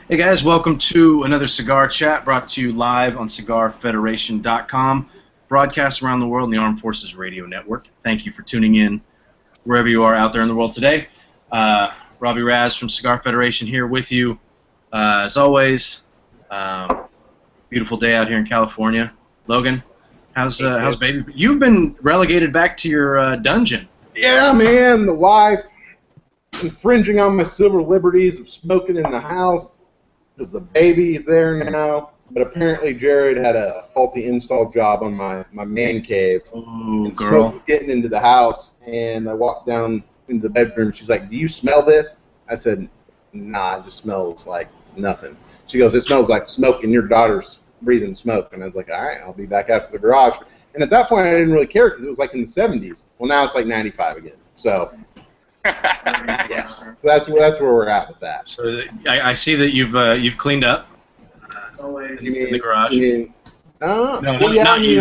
Hey guys, welcome to another Cigar Chat brought to you live on CigarFederation.com, broadcast around the world on the Armed Forces Radio Network. Thank you for tuning in wherever you are out there in the world today. Robbie Raz from Cigar Federation here with you. As always, beautiful day out here in California. Logan, how's baby? You've been relegated back to your dungeon. Yeah, man, the wife infringing on my civil liberties of smoking in the house because the baby is there now. But apparently Jared had a faulty install job on my man cave. Ooh, and girl. Smoke was getting into the house, and I walked down into the bedroom. She's like, "Do you smell this?" I said, "Nah, it just smells like nothing." She goes, "It smells like smoke, and your daughter's breathing smoke." And I was like, "All right, I'll be back out to the garage." And at that point, I didn't really care because it was like in the 70s. Well, now it's like 95 again. So, yes, so that's where we're at with that. So I see that you've cleaned up. In the garage. No, not you.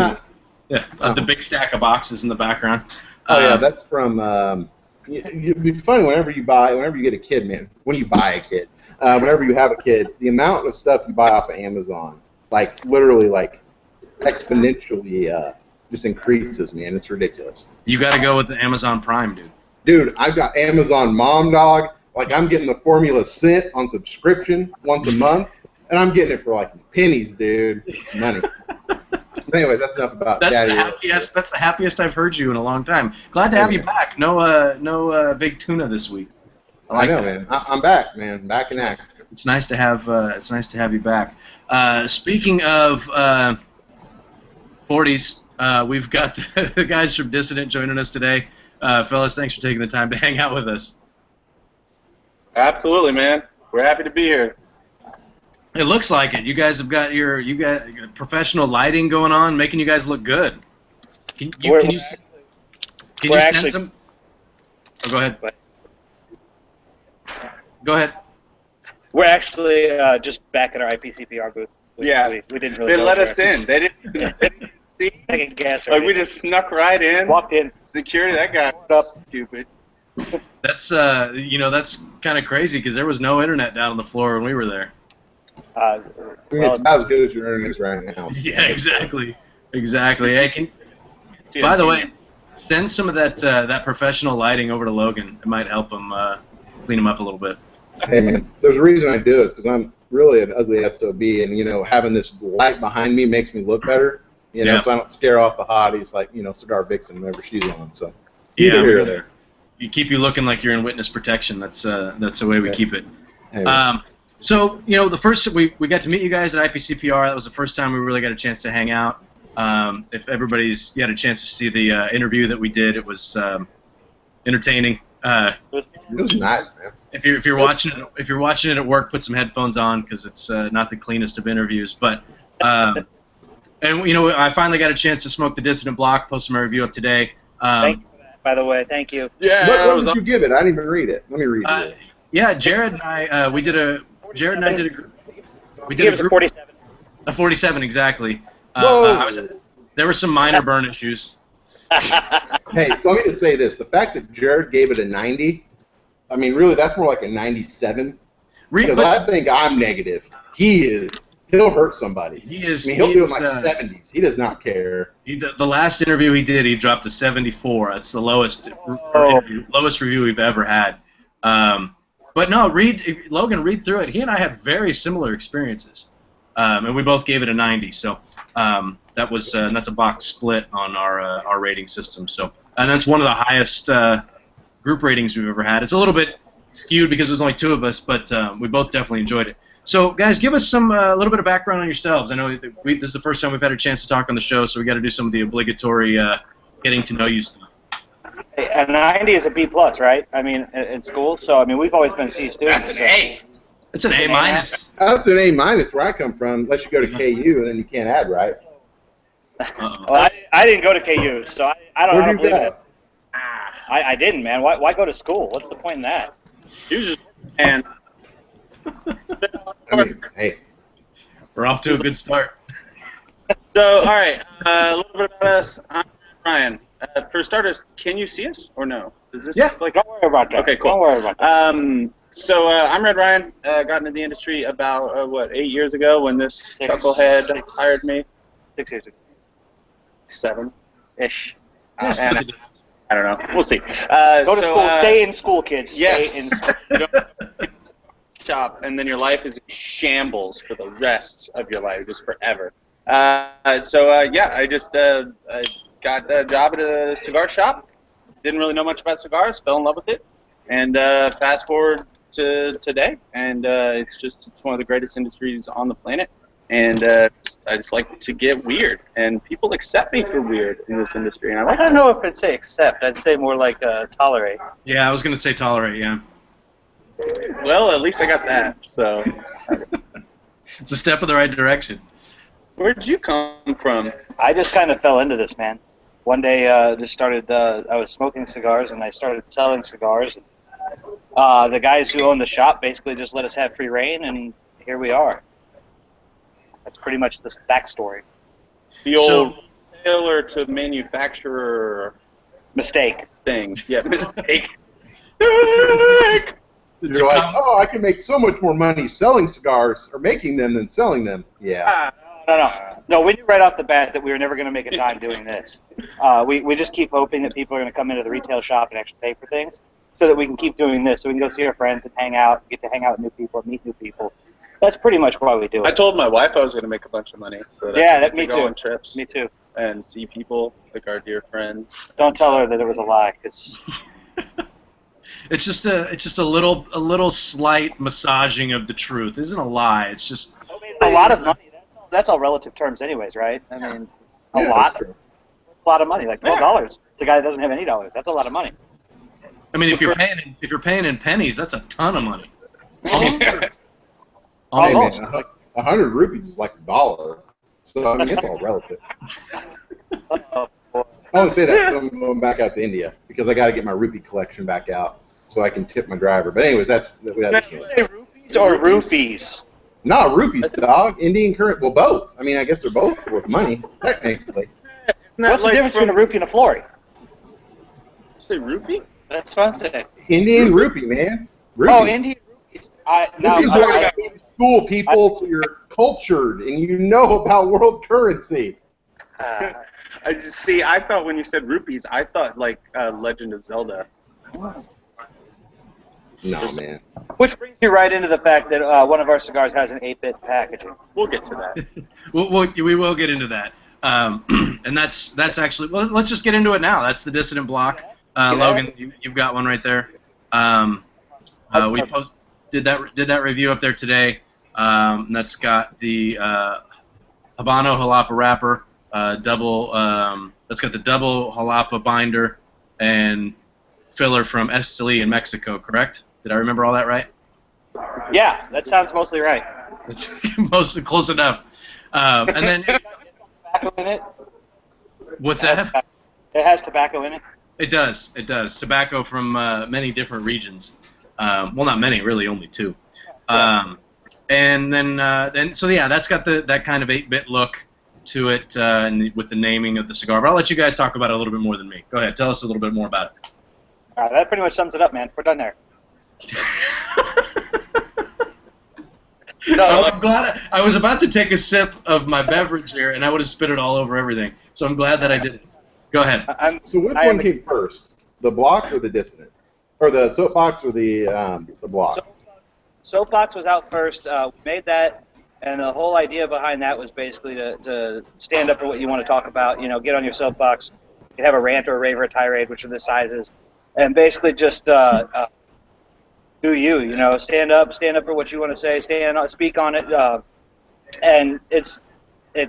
Yeah, the big stack of boxes in the background. Oh yeah, that's from. It'd be funny whenever you get a kid, man. When you buy a kid, whenever you have a kid, the amount of stuff you buy off of Amazon, like literally, like exponentially, just increases, man. It's ridiculous. You got to go with the Amazon Prime, dude. Dude, I've got Amazon Mom Dog. Like I'm getting the Formula Scent on subscription once a month. And I'm getting it for like pennies, dude. It's money. But anyway, that's enough about Daddy. That's the happiest I've heard you in a long time. Glad to have you back. No big tuna this week. I know, man. I'm back, man. Back in action. It's nice to have. It's nice to have you back. Speaking of 40s, we've got the guys from Dissident joining us today. Fellas, thanks for taking the time to hang out with us. Absolutely, man. We're happy to be here. It looks like it. You guys have got your professional lighting going on, making you guys look good. Can you send some? Oh, go ahead. Go ahead. We're actually just back at our IPCPR booth. We didn't really. They let us in. They didn't see. Second guess. Like we just snuck right in. Walked in. Security. That guy was stupid. That's that's kind of crazy because there was no internet down on the floor when we were there. It's about as good as your earnings right now. Yeah, exactly. Hey, by the way, send some of that professional lighting over to Logan. It might help him clean him up a little bit. Hey, man, there's a reason I do this because I'm really an ugly SOB, and having this light behind me makes me look better. So I don't scare off the hotties like Cigar Vixen whenever she's on. So either here or there. You keep you looking like you're in witness protection. That's the way we keep it. Hey, So, the first we got to meet you guys at IPCPR. That was the first time we really got a chance to hang out. If everybody's had a chance to see the interview that we did, it was entertaining. it was nice, man. If you're watching it at work, put some headphones on because it's not the cleanest of interviews. But and I finally got a chance to smoke the Dissident Block. Posted my review up today. Thank you for that, by the way. Thank you. Yeah. What did you give it? I didn't even read it. Let me read it. Yeah, Jared and I Jared and I did a group. We did a 47. A 47, exactly. Whoa. There were some minor burn issues. Hey, let me just say this. The fact that Jared gave it a 90, I mean, really, that's more like a 97. Because I think I'm negative. He'll hurt somebody. He'll do it in like 70s. He does not care. The last interview he did, he dropped to 74. That's the lowest review we've ever had. But no, Logan, read through it. He and I had very similar experiences, and we both gave it a 90. So that's a box split on our rating system. So and that's one of the highest group ratings we've ever had. It's a little bit skewed because there's only two of us, but we both definitely enjoyed it. So guys, give us a little bit of background on yourselves. I know that this is the first time we've had a chance to talk on the show, so we got to do some of the obligatory getting to know you stuff. A 90 is a B+, right? I mean, in school. So I mean, we've always been C students. That's an A. It's an A minus. That's an A minus where I come from, unless you go to KU, and then you can't add, right? Well, I didn't go to KU, so I don't know how to believe it. Go? I didn't, man. Why go to school? What's the point in that? You just and. I mean, hey. We're off to a good start. So, all right, a little bit about us. I'm Ryan. For starters, can you see us or no? Is this Yeah. like? Don't worry about that. Okay, cool. Don't worry about that. So I'm Red Ryan. Got into the industry about, 8 years ago when this chucklehead hired me. 6 years ago. 7-ish. Yeah, And I don't know. We'll see. Go to school. Stay in school, kids. Yes. Stay in school. You don't shop, and then your life is in shambles for the rest of your life, just forever. I just I got a job at a cigar shop. Didn't really know much about cigars. Fell in love with it, and fast forward to today, and it's one of the greatest industries on the planet. And I just like to get weird, and people accept me for weird in this industry. And I don't know if I'd say accept. I'd say more like tolerate. Yeah, I was going to say tolerate, yeah. Well, at least I got that. So It's a step in the right direction. Where did you come from? I just kind of fell into this, man. One day, just started. I was smoking cigars, and I started selling cigars. The guys who own the shop basically just let us have free reign, and here we are. That's pretty much the backstory. The old tailor to manufacturer mistake thing. Yeah, mistake. You're like, oh, I can make so much more money selling cigars or making them than selling them. Yeah. No, we knew right off the bat that we were never going to make a dime doing this. We just keep hoping that people are going to come into the retail shop and actually pay for things so that we can keep doing this, so we can go see our friends and hang out, get to hang out with new people, meet new people. That's pretty much why we do it. I told my wife I was going to make a bunch of money. So me too. Go on trips. Me too. And see people, like our dear friends. Don't tell her that it was a lie. It's just a little slight massaging of the truth. It isn't a lie. It's just a lot of money. That's all relative terms, anyways, right? I mean, a lot of money, like $12. The guy that doesn't have any dollars. That's a lot of money. I mean, if you're paying in pennies, that's a ton of money. Almost. Hey, man, 100 rupees is like $1. So I mean, it's all relative. I want to say that I'm going back out to India because I got to get my rupee collection back out so I can tip my driver. But anyways, we had to say rupees or rupees? No, rupees, dog. Indian currency. Well, both. I mean, I guess they're both worth money, technically. What's the difference between a rupee and a florey? Say rupee? That's what I'm saying. Indian rupee, man. Rupee. Oh, Indian rupees. This is why you go to school, people, so you're cultured and you know about world currency. I thought when you said rupees, I thought like Legend of Zelda. No, man. Which brings you right into the fact that one of our cigars has an 8-bit packaging. We'll get to that. we will get into that. And that's actually, well, let's just get into it now. That's the Dissident block. Logan, you've got one right there. We did that review up there today. And that's got the Habano Jalapa wrapper, that's got the double Jalapa binder and filler from Esteli in Mexico, correct? Did I remember all that right? Yeah, that sounds mostly right. Mostly close enough. And then tobacco in it. What's that? It has tobacco in it. It does. It does. Tobacco from many different regions. Well, not many, really, only 2. And then so yeah, that's got that kind of 8-bit look to it, and with the naming of the cigar. But I'll let you guys talk about it a little bit more than me. Go ahead, tell us a little bit more about it. That pretty much sums it up, man. We're done there. No, I'm glad. I was about to take a sip of my beverage here, and I would have spit it all over everything. So I'm glad that I didn't. Go ahead. So which one came first, the block or the Dissident, or the soapbox or the block? Soapbox was out first. We made that, and the whole idea behind that was basically to stand up for what you want to talk about. You know, get on your soapbox. You can have a rant or a rave or a tirade, which are the sizes, and basically just do you know, stand up for what you want to say, speak on it, and it's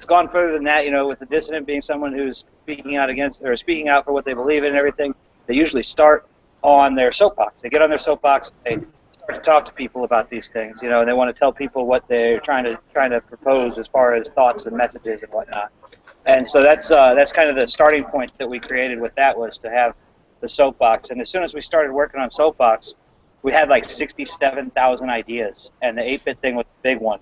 gone further than that. You know, with the dissident being someone who's speaking out for what they believe in and everything, they usually start on their soapbox. They get on their soapbox, they start to talk to people about these things, you know, and they want to tell people what they're trying to propose as far as thoughts and messages and whatnot. And so that's kind of the starting point that we created with that, was to have the soapbox. And as soon as we started working on soapbox, we had like 67,000 ideas, and the 8-bit thing was the big one.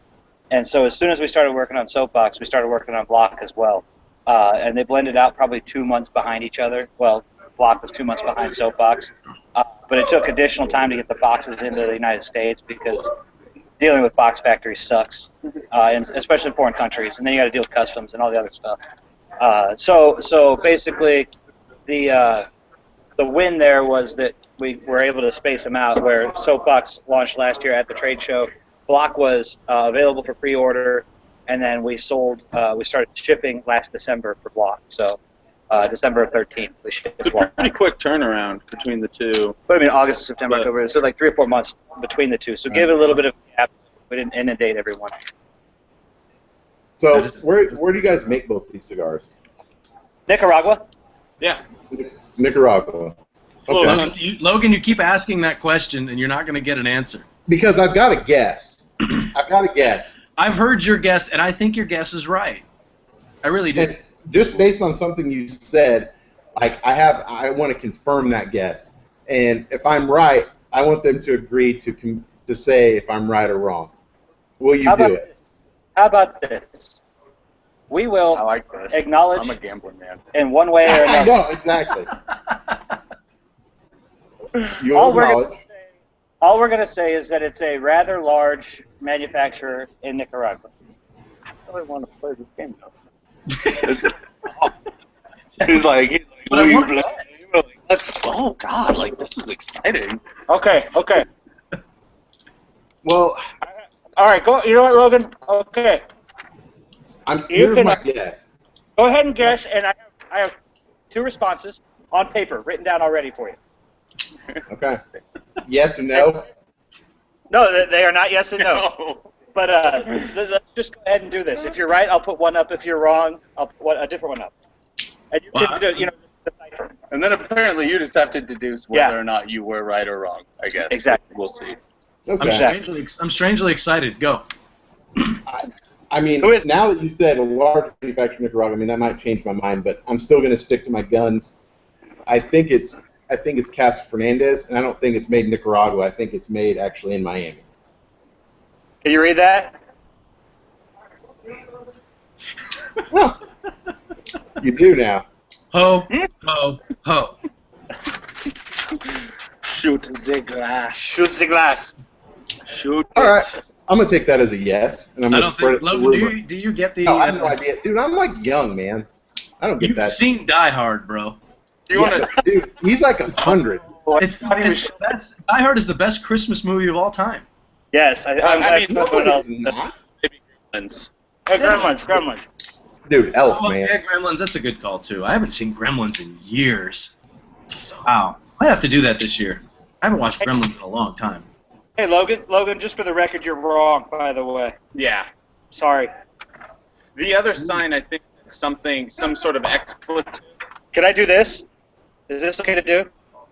And so as soon as we started working on soapbox, we started working on block as well. And they blended out probably 2 months behind each other. Well, Block was 2 months behind Soapbox. But it took additional time to get the boxes into the United States because dealing with box factories sucks, and especially in foreign countries. And then you got to deal with customs and all the other stuff. So basically, the win there was that we were able to space them out. Where Soapbox launched last year at the trade show, Block was available for pre-order, and then we started shipping last December for Block. So December 13th, we shipped It's a Block. pretty quick turnaround between the two. But I mean, August, September, October, so like 3 or 4 months between the two. So give it a little bit of a gap. We didn't inundate everyone. So where do you guys make both these cigars? Nicaragua? Yeah. Nicaragua. Okay. Logan, you keep asking that question, and you're not going to get an answer. Because I've got to guess. I've got to guess. I've heard your guess, and I think your guess is right. I really do. And just based on something you said, like I want to confirm that guess. And if I'm right, I want them to agree to say if I'm right or wrong. Will you do it? How about this? We will I like this. acknowledge I'm a gambling man. in one way or I another. know, exactly. You acknowledge. All we're going to say is that it's a rather large manufacturer in Nicaragua. I really want to play this game, though. He's like, oh God, like this is exciting. Okay. Well, All right, go. You know what, Logan? Okay. Here's my guess. Go ahead and guess, and I have 2 responses on paper written down already for you. Okay. Yes or no? No, they are not yes and no. But let's just go ahead and do this. If you're right, I'll put one up. If you're wrong, I'll put a different one up. And you can do, decipher. And then apparently you just have to deduce whether or not you were right or wrong, I guess. Exactly. We'll see. Okay. I'm strangely excited. Go. I mean, now that you said a large manufacturer in Nicaragua, I mean, that might change my mind, but I'm still going to stick to my guns. I think it's Casa Fernandez, and I don't think it's made in Nicaragua. I think it's made actually in Miami. Can you read that? Well, you do now. Ho, ho, ho. Shoot the glass. Shoot the glass. Shoot All right. I'm going to take that as a yes, and I'm going to spread it to Logan, rumor. do you get the... No, I have no idea. Dude, I'm like young, man. I don't get You've that. seen Die Hard, bro. Dude, he's like 100. Die Hard is the best Christmas movie of all time. Yes, I mean, No, it is not. Maybe Gremlins. Hey, Gremlins. Dude, Elf, Oh, man. yeah, Gremlins, that's a good call, too. I haven't seen Gremlins in years. Wow. Might have to do that this year. I haven't watched Gremlins in a long time. Hey, Logan, just for the record, you're wrong, by the way. Yeah. Sorry. The other sign, I think, is some sort of expletive. Can I do this? Is this okay to do?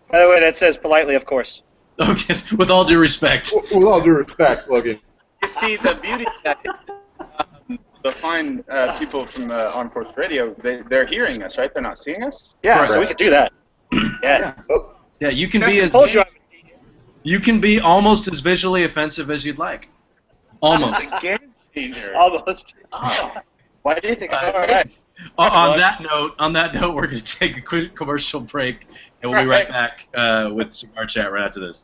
By the way, that says politely, of course. Okay, with all due respect. With all due respect, Logan. You see, the beauty of that is, the fine people from Armed Forces Radio, they're hearing us, right? They're not seeing us? Yeah, Right. so we could do that. Yeah. Oh, Yeah, you can be you can be almost as visually offensive as you'd like. Almost. It's a game changer. Almost. Why do you think? All right. On that note, we're going to take a quick commercial break, and we'll be right back with Cigar Chat right after this.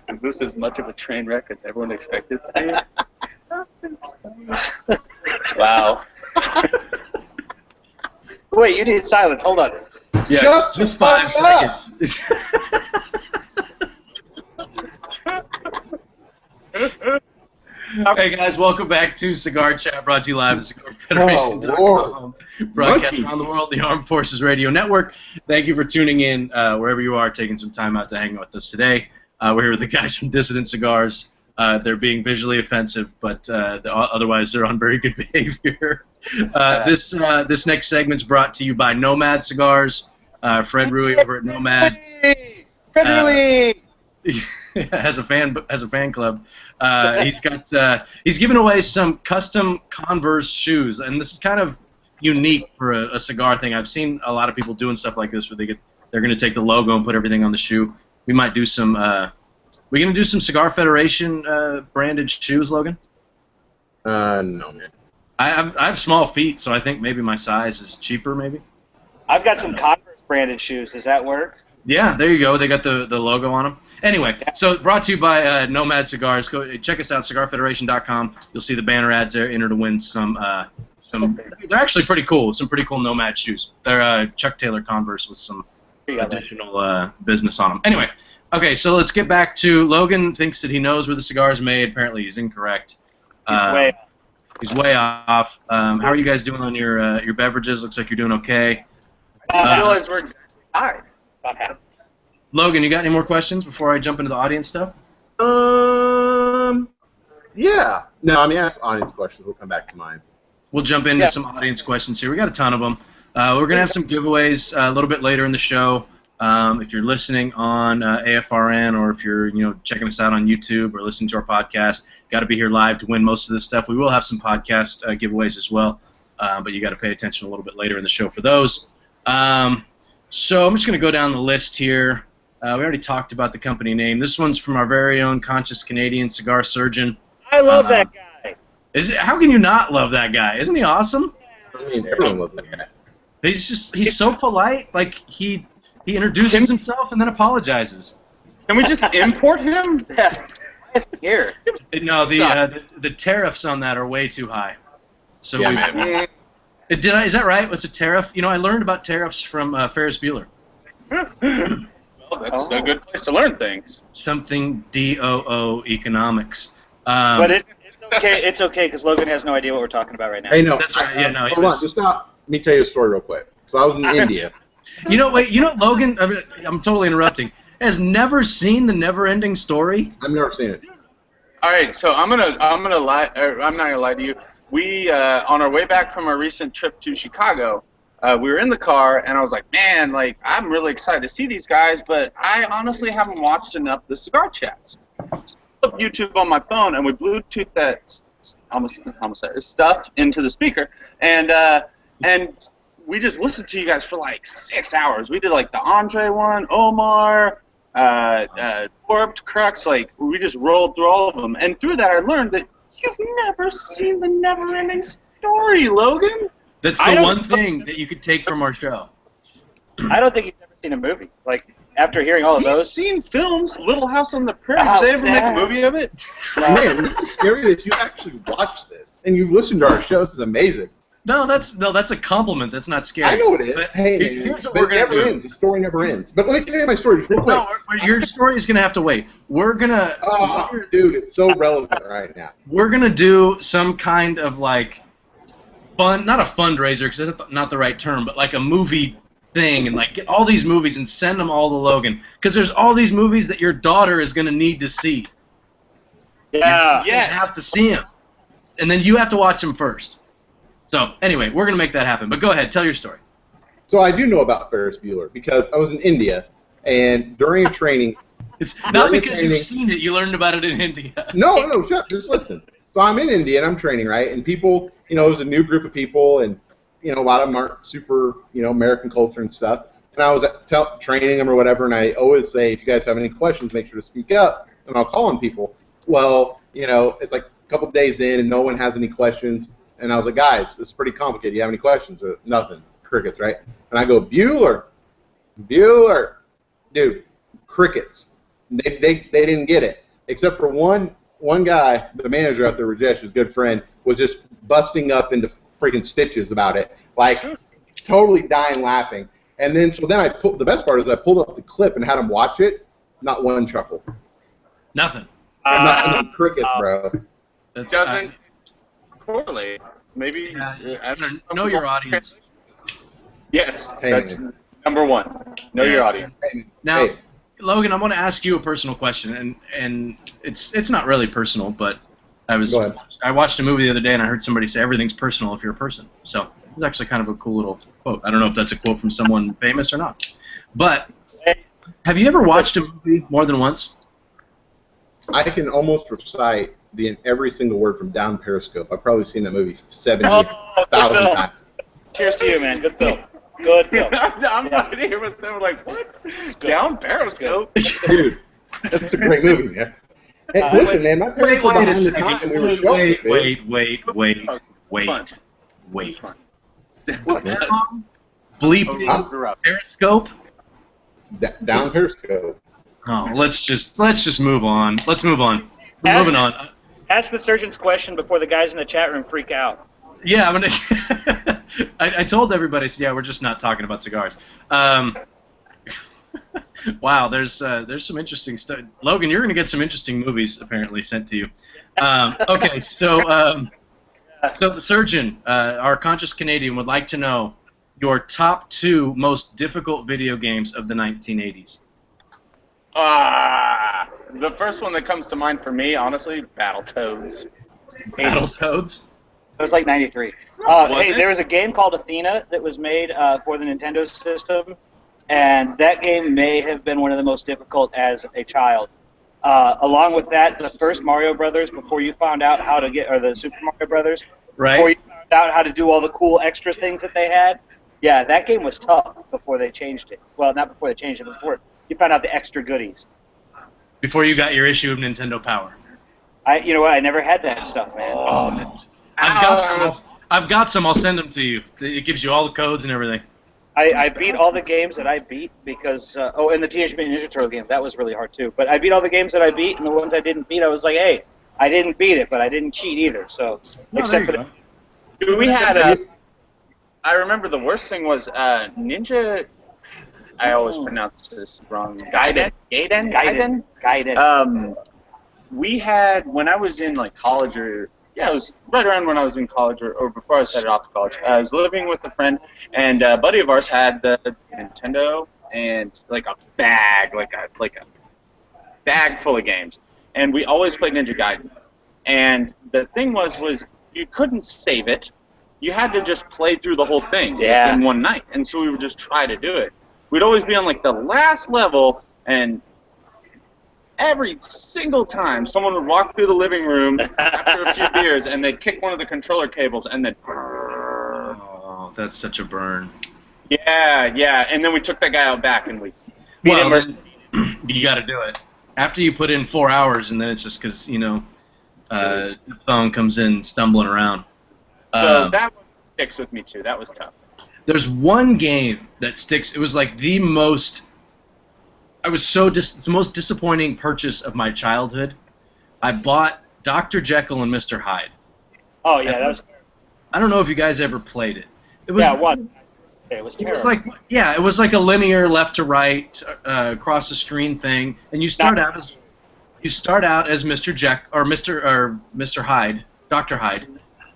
Is this as much of a train wreck as everyone expected to be? Wow. Wait, you need silence. Hold on. Yeah, just 5 seconds. Hey guys, welcome back to Cigar Chat, brought to you live at CigarFederation.com, broadcast around the world, the Armed Forces Radio Network. Thank you for tuning in wherever you are, taking some time out to hang out with us today. We're here with the guys from Dissident Cigars. They're being visually offensive, but otherwise they're on very good behavior. This next segment's brought to you by Nomad Cigars. Fred Rui over at Nomad. Fred Rui! Has a fan club. He's giving away some custom Converse shoes, and this is kind of unique for a cigar thing. I've seen a lot of people doing stuff like this where they're going to take the logo and put everything on the shoe. We might do some. We gonna do some Cigar Federation branded shoes, Logan? no, man. I have small feet, so I think maybe my size is cheaper, maybe. I've got some Converse branded shoes. Does that work? Yeah, there you go. They got the logo on them. Anyway, so brought to you by Nomad Cigars. Go check us out, CigarFederation.com. You'll see the banner ads there. Enter to win some. They're actually pretty cool. Some pretty cool Nomad shoes. They're Chuck Taylor Converse with some additional business on them. Anyway, okay, so let's get back to Logan. Thinks that he knows where the cigar is made. Apparently, he's incorrect. He's way off. How are you guys doing on your beverages? Looks like you're doing okay. I realize we're exactly high. About half. Logan, you got any more questions before I jump into the audience stuff? Yeah. No, I mean, ask audience questions. We'll come back to mine. We'll jump into some audience questions here. We got a ton of them. We're going to have some giveaways a little bit later in the show. If you're listening on AFRN or if you're checking us out on YouTube or listening to our podcast, got to be here live to win most of this stuff. We will have some podcast giveaways as well, but you got to pay attention a little bit later in the show for those. So I'm just going to go down the list here. We already talked about the company name. This one's from our very own Conscious Canadian Cigar Surgeon. I love that guy. How can you not love that guy? Isn't he awesome? I mean, everyone loves that guy. He's so polite. Like he introduces himself and then apologizes. Can we just import him? Here. No, the tariffs on that are way too high. So is that right? Was it tariff? I learned about tariffs from Ferris Bueller. Well, that's a good place to learn things. Something DOO economics. But it's okay. It's okay because Logan has no idea what we're talking about right now. Hey, no. That's right. Yeah, no. Hold on. Just stop. Let me tell you a story real quick. So I was in India. Logan. I'm totally interrupting. Has never seen the Never-Ending Story. I've never seen it. All right, so I'm gonna lie. I'm not gonna lie to you. We on our way back from our recent trip to Chicago, we were in the car, and I was like, man, like I'm really excited to see these guys, but I honestly haven't watched enough of the cigar chats. So I put YouTube on my phone, and we Bluetooth that almost stuff into the speaker, and we just listened to you guys for like 6 hours. We did like the Andre one, Omar, Warped, Crux, like we just rolled through all of them, and through that I learned that you've never seen the Never-Ending Story, Logan. That's the one thing that you could take from our show. I don't think you've ever seen a movie. Like after hearing all of He's those, seen films. Little House on the Prairie. Did they ever make a movie of it? Man, this is scary that you actually watched this and you listened to our show. This is amazing. No, that's a compliment. That's not scary. I know it is. But hey, here's what but we're it never gonna do. ends. The story never ends. But let me tell you my story just real quick. No, your story is gonna have to wait. We're gonna. Oh, dude, it's so relevant right now. We're gonna do some kind of like not a fundraiser because that's not the right term, but like a movie thing and like get all these movies and send them all to Logan because there's all these movies that your daughter is gonna need to see. yeah, You have to see them, and then you have to watch them first. So anyway, we're gonna make that happen. But go ahead, tell your story. So I do know about Ferris Bueller because I was in India and during a training. It's not because you've seen it. You learned about it in India. No, shut up. Just listen. So I'm in India and I'm training, right? And people, it was a new group of people, and a lot of them aren't super, American culture and stuff. And I was training them or whatever, and I always say, if you guys have any questions, make sure to speak up, and I'll call on people. Well, it's like a couple of days in, and no one has any questions. And I was like, guys, this is pretty complicated. Do you have any questions? Or nothing. Crickets, right? And I go, Bueller. Dude, crickets. They didn't get it. Except for one guy, the manager out there, Rajesh, his good friend, was just busting up into freaking stitches about it. Like, totally dying laughing. And then, the best part is I pulled up the clip and had him watch it. Not one chuckle. Nothing. Not crickets, bro. That's, Doesn't correlate. Maybe. I don't know your audience. Yes, Hey, that's man. number one. Know your audience. Now, Hey. Logan, I want to ask you a personal question, and it's not really personal, but Go ahead. I watched a movie the other day and I heard somebody say everything's personal if you're a person. So it's actually kind of a cool little quote. I don't know if that's a quote from someone famous or not. But have you ever watched a movie more than once? I can almost recite every single word from Down Periscope. I've probably seen that movie 70,000 times. Cheers to you, man. Good film. Good film. I'm not here with them. Like, what? Down Periscope? Dude, that's a great movie, man. Hey, listen, man, my parents were behind the time we were showing it, Wait. Fun. What? Bleep Huh? Periscope. Down Periscope. Oh, let's just move on. Let's move on. We're moving on. Ask the surgeon's question before the guys in the chat room freak out. Yeah, I'm gonna. I told everybody, so yeah, we're just not talking about cigars. Wow, there's some interesting stuff. Logan, you're gonna get some interesting movies apparently sent to you. Okay, so the surgeon, our conscious Canadian, would like to know your top 2 most difficult video games of the 1980s. The first one that comes to mind for me, honestly, Battletoads. Battletoads? It was like 93. Hey, there was a game called Athena that was made for the Nintendo system, and that game may have been one of the most difficult as a child. Along with that, the first Mario Brothers, before you found out how to get, or the Super Mario Brothers, right? Before you found out how to do all the cool extra things that they had, yeah, that game was tough before they changed it. Well, not before they changed it, but before you found out the extra goodies. Before you got your issue of Nintendo Power. You know what? I never had that stuff, man. Oh, I've got some. I'll send them to you. It gives you all the codes and everything. I beat all the games that I beat because and the Teenage Mutant Ninja Turtle game, that was really hard too. But I beat all the games that I beat, and the ones I didn't beat, I was like, hey, I didn't beat it, but I didn't cheat either. So except for Dude, we had I remember the worst thing was Ninja. I always pronounce this wrong. Gaiden. We had, when I was in like college, or it was right around when I was in college, or before I was headed off to college. I was living with a friend, and a buddy of ours had the Nintendo and like a bag full of games, and we always played Ninja Gaiden. And the thing was you couldn't save it. You had to just play through the whole thing in one night, and so we would just try to do it. We'd always be on like the last level, and every single time someone would walk through the living room after a few beers, and they'd kick one of the controller cables, and then. Oh, that's such a burn. Yeah, and then we took that guy out back, and we. Well, you got to do it after you put in 4 hours, and then it's just because the phone comes in stumbling around. So that one sticks with me too. That was tough. There's one game that sticks. It was like the most. I was so it's the most disappointing purchase of my childhood. I bought Dr. Jekyll and Mr. Hyde. Oh yeah, that was. I don't know if you guys ever played it. It was. Yeah, what? It was terrible. It was like a linear left to right across the screen thing, and you start out as Mr. Mr. Hyde, Dr. Hyde,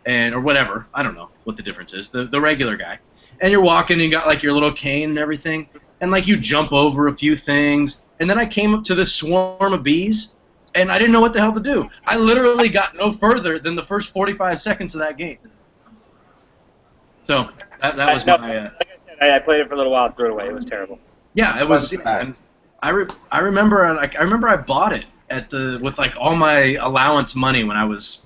or whatever. I don't know what the difference is. The regular guy, and you're walking, and you got like your little cane and everything. And like you jump over a few things, and then I came up to this swarm of bees, and I didn't know what the hell to do. I literally got no further than the first 45 seconds of that game. So that was my. Like I said, I played it for a little while and threw it away. It was terrible. Yeah, it was. And I remember I bought it with like all my allowance money when I was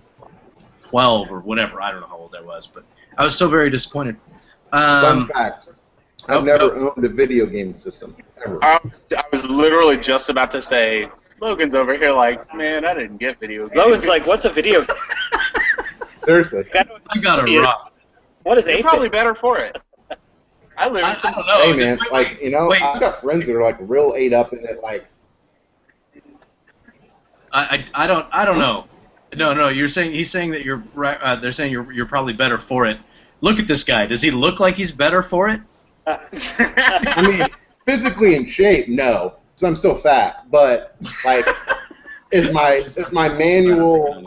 12 or whatever. I don't know how old I was, but I was so very disappointed. Fun fact. I've never owned a video game system, ever. I was literally just about to say, Logan's over here like, man, I didn't get video games. Logan's like, what's a video game? Seriously. I got a rock. What is 8-bit? You're probably better for it. I live in some... I don't know. Hey, man, I've got friends that are like real ate up in it, like... I don't know. No, he's saying that you're right. They're saying you're probably better for it. Look at this guy. Does he look like he's better for it? I mean, physically in shape, no, because I'm still fat. But like, is my manual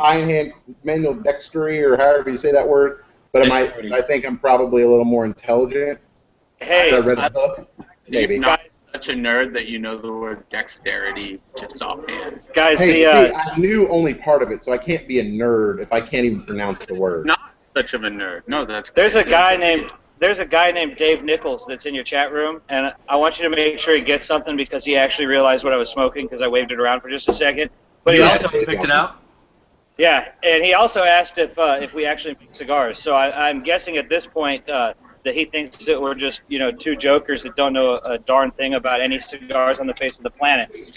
manual dexterity, or however you say that word? But I think I'm probably a little more intelligent. Hey, I read the book. Maybe. You're not such a nerd that you know the word dexterity just offhand. Guys, hey, I knew only part of it, so I can't be a nerd if I can't even pronounce the word. Not such of a nerd. No, that's. There's a guy named Dave Nichols that's in your chat room, and I want you to make sure he gets something because he actually realized what I was smoking because I waved it around for just a second. But he also picked it out. Yeah, and he also asked if we actually make cigars. So I'm guessing at this point that he thinks that we're just two jokers that don't know a darn thing about any cigars on the face of the planet.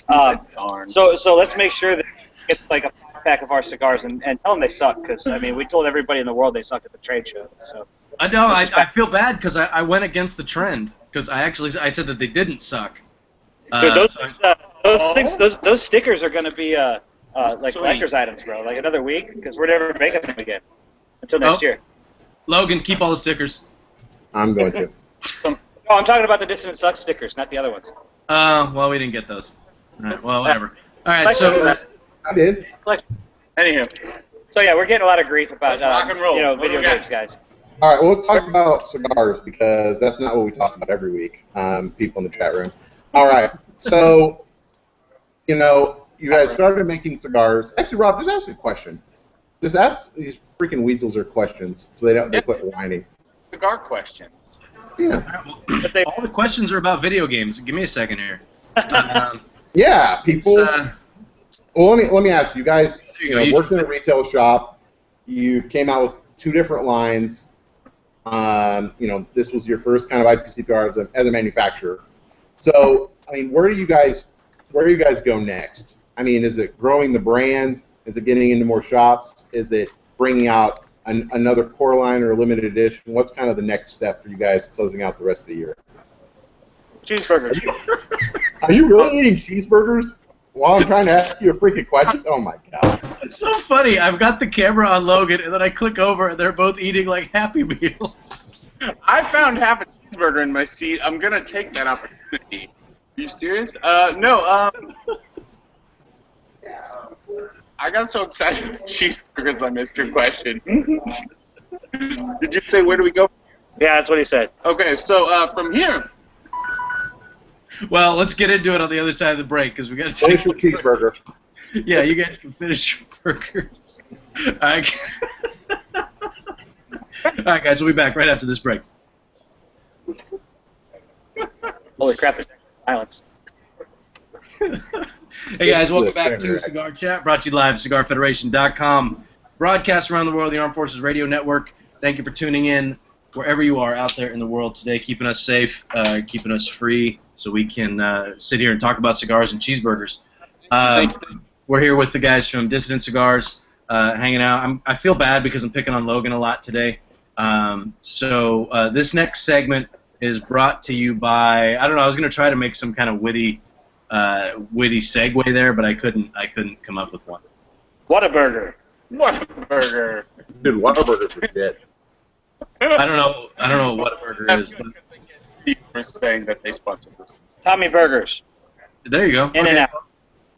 So let's make sure that he gets like a pack of our cigars and tell them they suck because I mean we told everybody in the world they suck at the trade show. So. I know. I feel bad because I went against the trend because I said that they didn't suck. Dude, So those stickers are going to be like Sweet. collector's items, bro. Like another week because we're never making them again until next year. Logan, keep all the stickers. I'm going to. No, I'm talking about the Dissident Sucks stickers, not the other ones. Well, we didn't get those. All right, well, whatever. All right, so I did. Anywho, So yeah, we're getting a lot of grief about Let's rock and roll. you know, What do video we got? games, guys. All right, well, let's talk about cigars because that's not what we talk about every week, people in the chat room. All right, so, you know, you guys started making cigars. Actually, Rob, just ask a question. Just ask these freaking weasels their questions so they quit whining. cigar questions. Yeah. all the questions are about video games. Give me a second here. Yeah, people. Well, let me ask you guys. You Worked in a retail shop. You came out with 2 different lines. This was your first kind of IPC cigar as a manufacturer. So, I mean, where do you guys go next? I mean, is it growing the brand? Is it getting into more shops? Is it bringing out another core line or a limited edition? What's kind of the next step for you guys closing out the rest of the year? Cheeseburgers. Are you really eating cheeseburgers while I'm trying to ask you a freaking question? Oh my god! It's so funny. I've got the camera on Logan, and then I click over, and they're both eating like Happy Meals. I found half a cheeseburger in my seat. I'm gonna take that opportunity. Are you serious? No. I got so excited about cheeseburgers, I missed your question. Did you say where do we go? Yeah, that's what he said. Okay, so from here. Well, let's get into it on the other side of the break because we got to Finish your cheeseburger. Yeah, you guys can finish your burgers. All right. All right, guys, we'll be back right after this break. Holy crap! There's silence. Hey guys, welcome back to Cigar Chat, brought to you live, CigarFederation.com. Broadcast around the world, the Armed Forces Radio Network. Thank you for tuning in wherever you are out there in the world today, keeping us safe, keeping us free, so we can sit here and talk about cigars and cheeseburgers. We're here with the guys from Dissident Cigars, hanging out. I feel bad because I'm picking on Logan a lot today. So this next segment is brought to you by, I don't know, I was going to try to make some kind of witty segue there, but I couldn't come up with one. Whataburger. Whataburger. Dude, Whataburger's are shit. I don't know what a burger is. But People are saying that they sponsored this. Tommy Burgers. there you go. In-N-Out.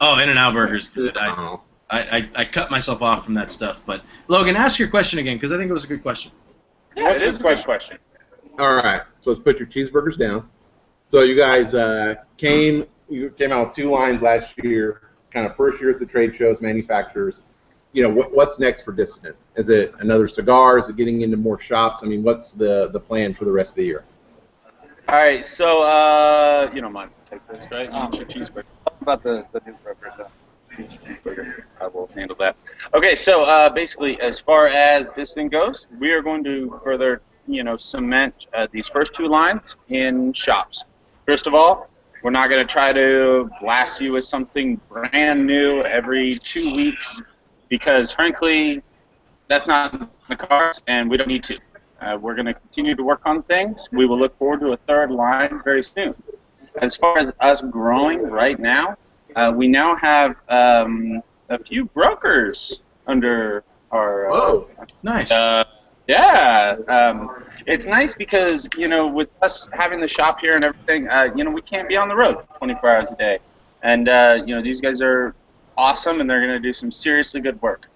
Oh, In-N-Out Burger's good. Oh. I cut myself off from that stuff. But Logan, ask your question again because I think it was a good question. Yeah, it is a good question. All right, so let's put your cheeseburgers down. So you guys came out with 2 lines last year, kind of first year at the trade shows, manufacturers. What's next for Dissident? Is it another cigar? Is it getting into more shops? I mean, what's the plan for the rest of the year? All right, so you don't mind take this, right? Eat your cheeseburger. Talk about the new burger. Cheeseburger. I will handle that. Okay, so basically, as far as Dissident goes, we are going to further, cement these first 2 lines in shops. First of all, we're not going to try to blast you with something brand new every 2 weeks because, frankly, that's not the cards, and we don't need to. We're going to continue to work on things. We will look forward to a 3rd line very soon. As far as us growing right now, we now have a few brokers under our... Whoa, nice. It's nice because, with us having the shop here and everything, we can't be on the road 24 hours a day. And, these guys are awesome, and they're going to do some seriously good work.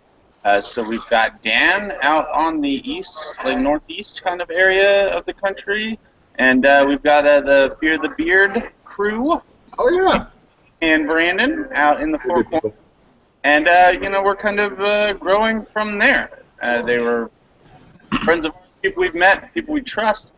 So we've got Dan out on the east, like northeast kind of area of the country, and we've got the Fear the Beard crew. Oh, yeah. And Brandon out in the Four Corners. And, we're kind of growing from there. They were friends of people we've met, people we trust,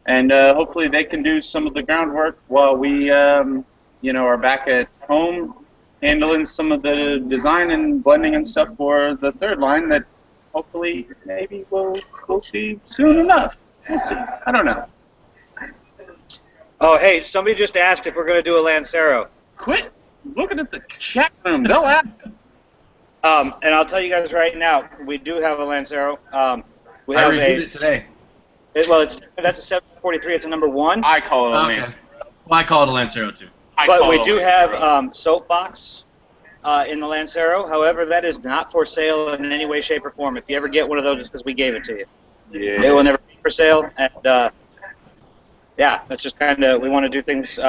and hopefully they can do some of the groundwork while we, are back at home handling some of the design and blending and stuff for the 3rd line that hopefully maybe we'll see soon enough. We'll see. I don't know. Oh, hey, somebody just asked if we're going to do a Lancero. Quit looking at the chat room. They'll ask us. And I'll tell you guys right now, we do have a Lancero. We I have reviewed it today. That's a 743. It's a number 1. I call it a Okay. Lancero. Well, I call it a Lancero too. But we do have soapbox in the Lancero. However, that is not for sale in any way, shape, or form. If you ever get one of those, it's because we gave it to you. Yeah. It will never be for sale. And yeah, that's just kind of, we want to do things.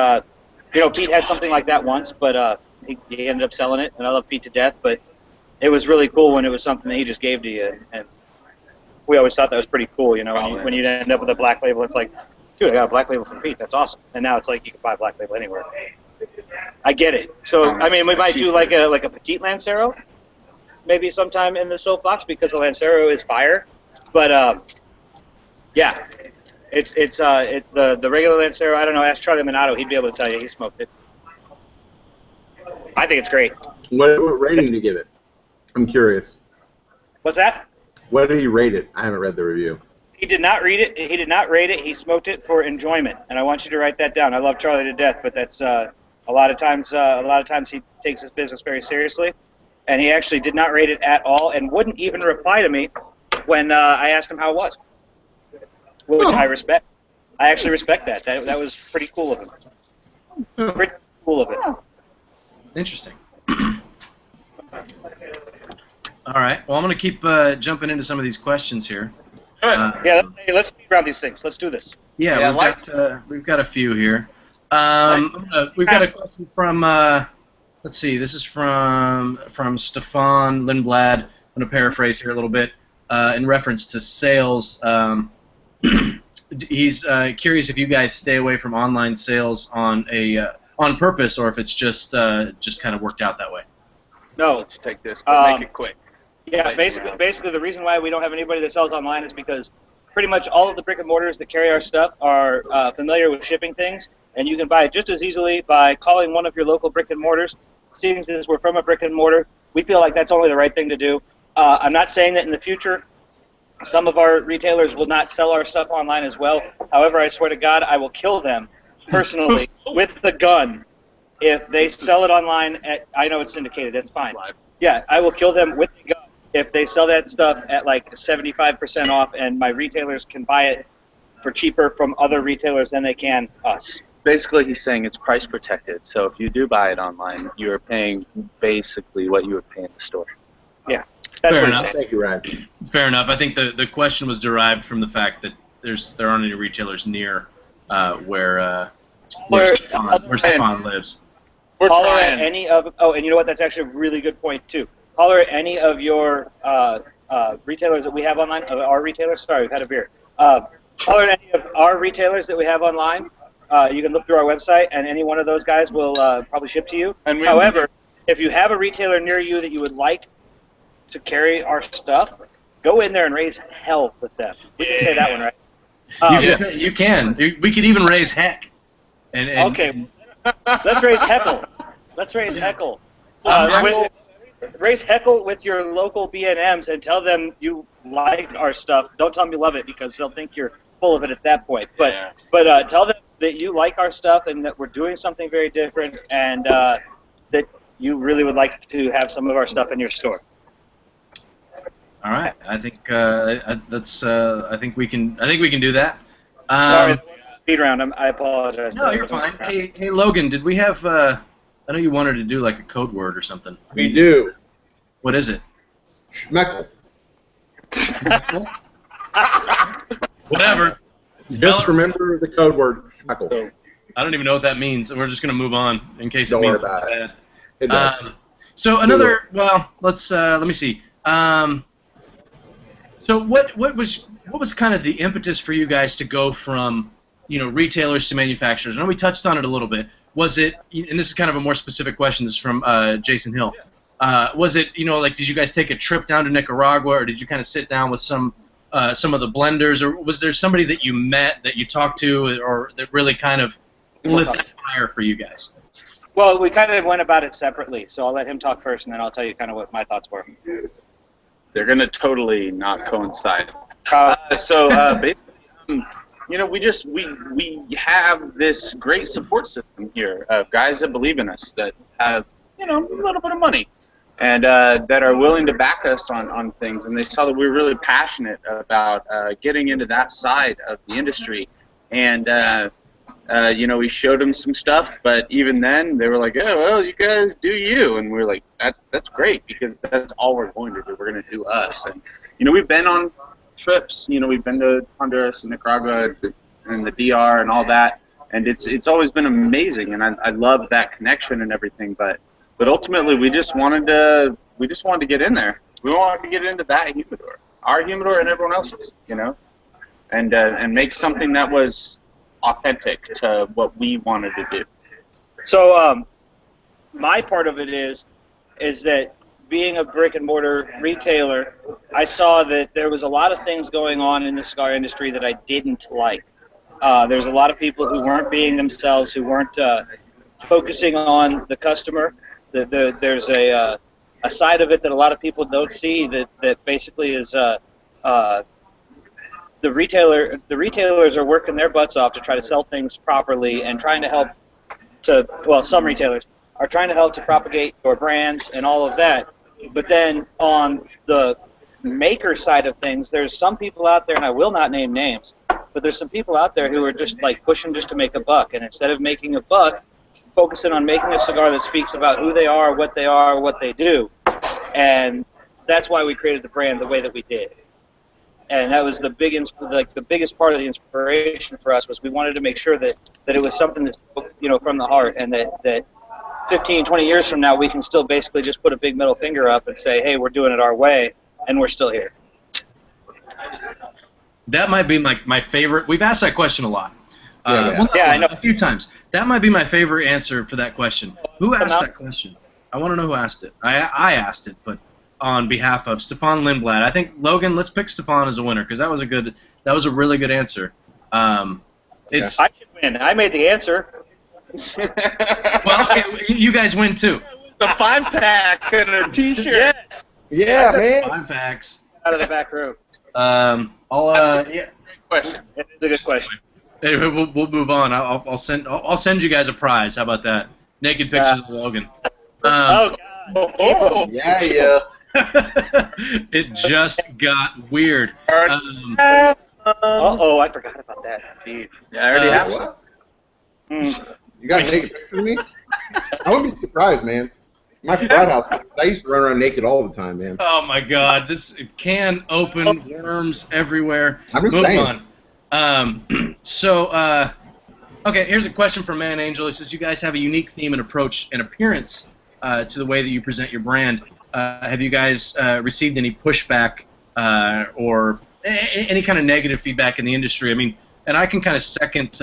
Pete had something like that once, but he ended up selling it, and I love Pete to death. But it was really cool when it was something that he just gave to you, and we always thought that was pretty cool. When you end up with a black label, it's like, dude, I got a black label from Pete. That's awesome. And now it's like you can buy a black label anywhere. I get it. So I mean, we might do like a petite Lancero, maybe sometime in the soapbox, because the Lancero is fire. But yeah, it's the regular Lancero. I don't know. Ask Charlie Minato. He'd be able to tell you. He smoked it. I think it's great. What rating do you give it? I'm curious. What's that? What did he rate it? I haven't read the review. He did not read it. He did not rate it. He smoked it for enjoyment, and I want you to write that down. I love Charlie to death, but that's a lot of times he takes his business very seriously, and he actually did not rate it at all, and wouldn't even reply to me when I asked him how it was, which I respect. I actually respect that. That was pretty cool of him. Pretty cool of him. Interesting. All right. Well, I'm going to keep jumping into some of these questions here. Let's speed around these things. Let's do this. We've got a few here. We've got a question from. Let's see. This is from Stefan Lindblad. I'm going to paraphrase here a little bit in reference to sales. He's curious if you guys stay away from online sales on purpose, or if it's just kind of worked out that way. No. Let's take this, but make it quick. Yeah, basically the reason why we don't have anybody that sells online is because pretty much all of the brick and mortars that carry our stuff are familiar with shipping things, and you can buy it just as easily by calling one of your local brick and mortars. Seeing as we're from a brick and mortar, we feel like that's only the right thing to do. I'm not saying that in the future some of our retailers will not sell our stuff online as well. However, I swear to God, I will kill them personally with the gun if they sell it online I know it's syndicated, that's fine. Yeah, I will kill them with the gun if they sell that stuff at like 75% off, and my retailers can buy it for cheaper from other retailers than they can us. Basically, he's saying it's price protected. So if you do buy it online, you are paying basically what you would pay in the store. Yeah, that's Fair what enough. I'm saying. Thank you, Ryan. Fair enough. I think the question was derived from the fact that there aren't any retailers near where Stefan lives. Holler at any of. Oh, and you know what? That's actually a really good point too. Holler at any of your retailers that we have online. Our retailers. Sorry, we've had a beer. Holler at any of our retailers that we have online. You can look through our website, and any one of those guys will probably ship to you. However, if you have a retailer near you that you would like to carry our stuff, go in there and raise hell with them. We can say that one, right? You can. We could even raise heck. Okay. Let's raise heckle. Let's raise heckle. Raise heckle with your local B&Ms and tell them you like our stuff. Don't tell them you love it, because they'll think you're full of it at that point. But tell them that you like our stuff and that we're doing something very different, and that you really would like to have some of our stuff in your store. All right. I think that's. I think we can do that. Sorry, speed round. I apologize. No, you're fine. Hey, Logan, did we have? I know you wanted to do like a code word or something. We do. What is it? Schmeckle. Whatever. Just remember the code word, schmeckle. I don't even know what that means. We're just gonna move on in case Don't it means worry about something it. bad. It does. So another. Well, let me see. So what was kind of the impetus for you guys to go from retailers to manufacturers? I know we touched on it a little bit. Was it, and this is kind of a more specific question, this is from Jason Hill. Was it, like, did you guys take a trip down to Nicaragua, or did you kind of sit down with some of the blenders, or was there somebody that you met, that you talked to, or that really kind of lit that fire for you guys? Well, we kind of went about it separately, so I'll let him talk first, and then I'll tell you kind of what my thoughts were. They're going to totally not coincide. Basically, we have this great support system here of guys that believe in us, that have a little bit of money, and that are willing to back us on things. And they saw that we were really passionate about getting into that side of the industry. And you know, we showed them some stuff, but even then they were like, "Oh, well, you guys do you," and we were like, "That's great, because that's all we're going to do. We're going to do us." And you know, we've been on trips. You know, we've been to Honduras and Nicaragua and the DR and all that, and it's always been amazing, and I love that connection and everything. But ultimately, we just wanted to get in there. We wanted to get into that humidor, our humidor, and everyone else's. You know, and make something that was authentic to what we wanted to do. So my part of it is that being a brick and mortar retailer, I saw that there was a lot of things going on in the cigar industry that I didn't like. There's a lot of people who weren't being themselves, who weren't focusing on the customer. There's a side of it that a lot of people don't see that basically is the retailers are working their butts off to try to sell things properly and trying to help some retailers are trying to help to propagate your brands and all of that. But then on the maker side of things, there's some people out there, and I will not name names, but there's some people out there who are just like pushing just to make a buck, and instead of making a buck, focusing on making a cigar that speaks about who they are, what they do. And that's why we created the brand the way that we did. And that was the biggest part of the inspiration for us, was we wanted to make sure that it was something that spoke, you know, from the heart, and that 15, 20 years from now we can still basically just put a big middle finger up and say, hey, we're doing it our way, and we're still here. That might be my favorite. We've asked that question a lot. I know. A few times. That might be my favorite answer for that question. Who asked that question? I want to know who asked it. I asked it, but on behalf of Stefan Lindblad. I think, Logan, let's pick Stefan as a winner, because that was a really good answer. I should win. I made the answer. Well, you guys win too. The 5-pack and a T-shirt. Yes. Yeah, man. 5 packs. Out of the back room. Yeah. Great question. It's a good question. Anyway, we'll move on. I'll send you guys a prize. How about that? Naked pictures of Logan. Oh God. Oh. Yeah. It just got weird. Uh-oh, I forgot about that. Dude. Yeah, I already have some. You guys take a picture of me? I wouldn't be surprised, man. My frat house, I used to run around naked all the time, man. Oh my God! This can open, worms everywhere. I'm just saying. Okay, here's a question from Man Angel. He says, you guys have a unique theme and approach and appearance to the way that you present your brand. Have you guys received any pushback or any kind of negative feedback in the industry? I mean, and I can kind of second,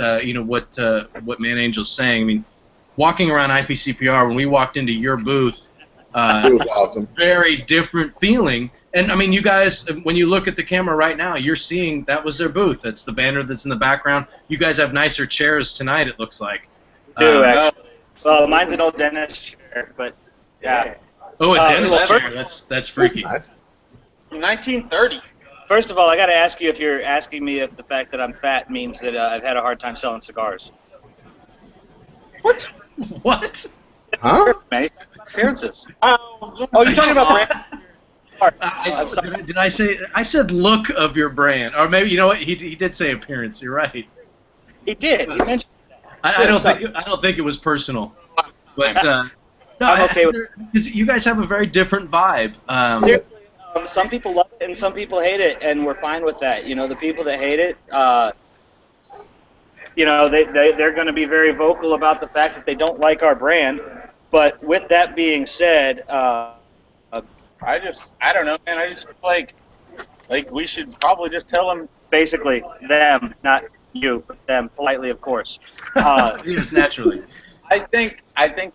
what Man Angel's saying. I mean, walking around IPCPR, when we walked into your booth, it was awesome. Very different feeling. And I mean, you guys, when you look at the camera right now, you're seeing that was their booth. That's the banner that's in the background. You guys have nicer chairs tonight, it looks like. Actually. Well, mine's an old dentist chair, but yeah. Oh, a dentist chair. That's freaky. Nice. 1930. First of all, I got to ask you if you're asking me if the fact that I'm fat means that I've had a hard time selling cigars. What? What? Huh? Man, he's talking about appearances. Oh, you're talking about brand? Did I say? I said look of your brand, or maybe you know what? He did say appearance. You're right. He did. He mentioned that. I don't think it was personal, but no, I'm okay with it. Because you guys have a very different vibe. Seriously, some people love it and some people hate it, and we're fine with that. You know, the people that hate it, they're going to be very vocal about the fact that they don't like our brand. But with that being said, I don't know, man. I just feel like we should probably just tell them. Basically, them, not you, but them, politely, of course. Yes, naturally. I think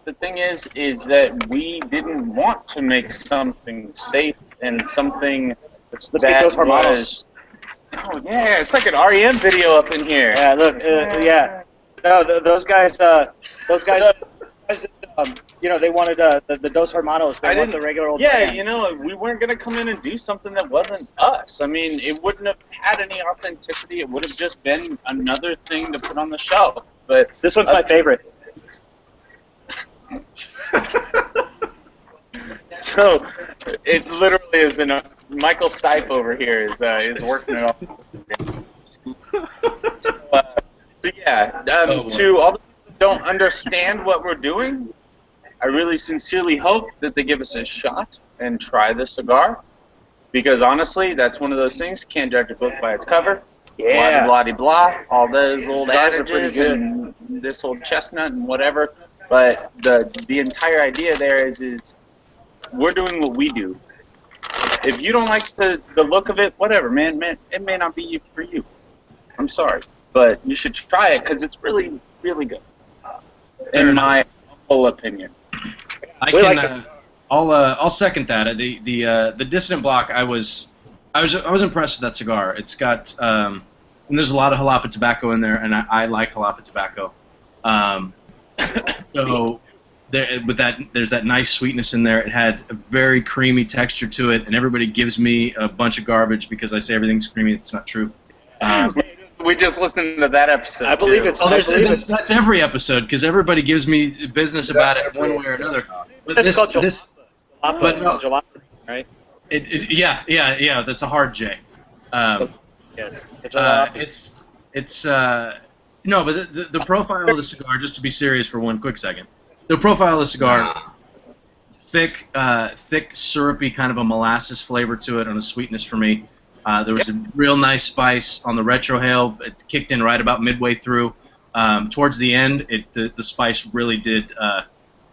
the thing is that we didn't want to make something safe and something let's get those harmonos. Oh yeah, it's like an REM video up in here. Yeah, look, yeah. No, those guys, they wanted the Dos Hermanos. They want the regular old Yeah, bands. we weren't going to come in and do something that wasn't us. I mean, it wouldn't have had any authenticity. It would have just been another thing to put on the shelf. But this one's my favorite. So it literally is Michael Stipe over here is working it all. So yeah, to all the people that don't understand what we're doing, I really sincerely hope that they give us a shot and try the cigar. Because honestly, that's one of those things, you can't judge a book by its cover. Yeah. Blah, blah, blah, all those old Cigars are pretty adages good. and this old chestnut and whatever. But the entire idea there is we're doing what we do. If you don't like the look of it, whatever, man, it may not be for you. I'm sorry. But you should try it because it's really, really good. In my humble opinion. I'll second that. The Dissident Block, I was impressed with that cigar. It's got and there's a lot of jalapa tobacco in there, and I like jalapa tobacco. So there's that nice sweetness in there. It had a very creamy texture to it, and everybody gives me a bunch of garbage because I say everything's creamy. It's not true. We just listened to that episode. I believe it's. That's every episode because everybody gives me business about it one way or another. But jalapa, right? Yeah. That's a hard J. Yes. No, but the profile of the cigar. Just to be serious for one quick second, the profile of the cigar, thick, syrupy, kind of a molasses flavor to it, and a sweetness for me. There was a real nice spice on the retrohale. It kicked in right about midway through. Towards the end, the spice really did.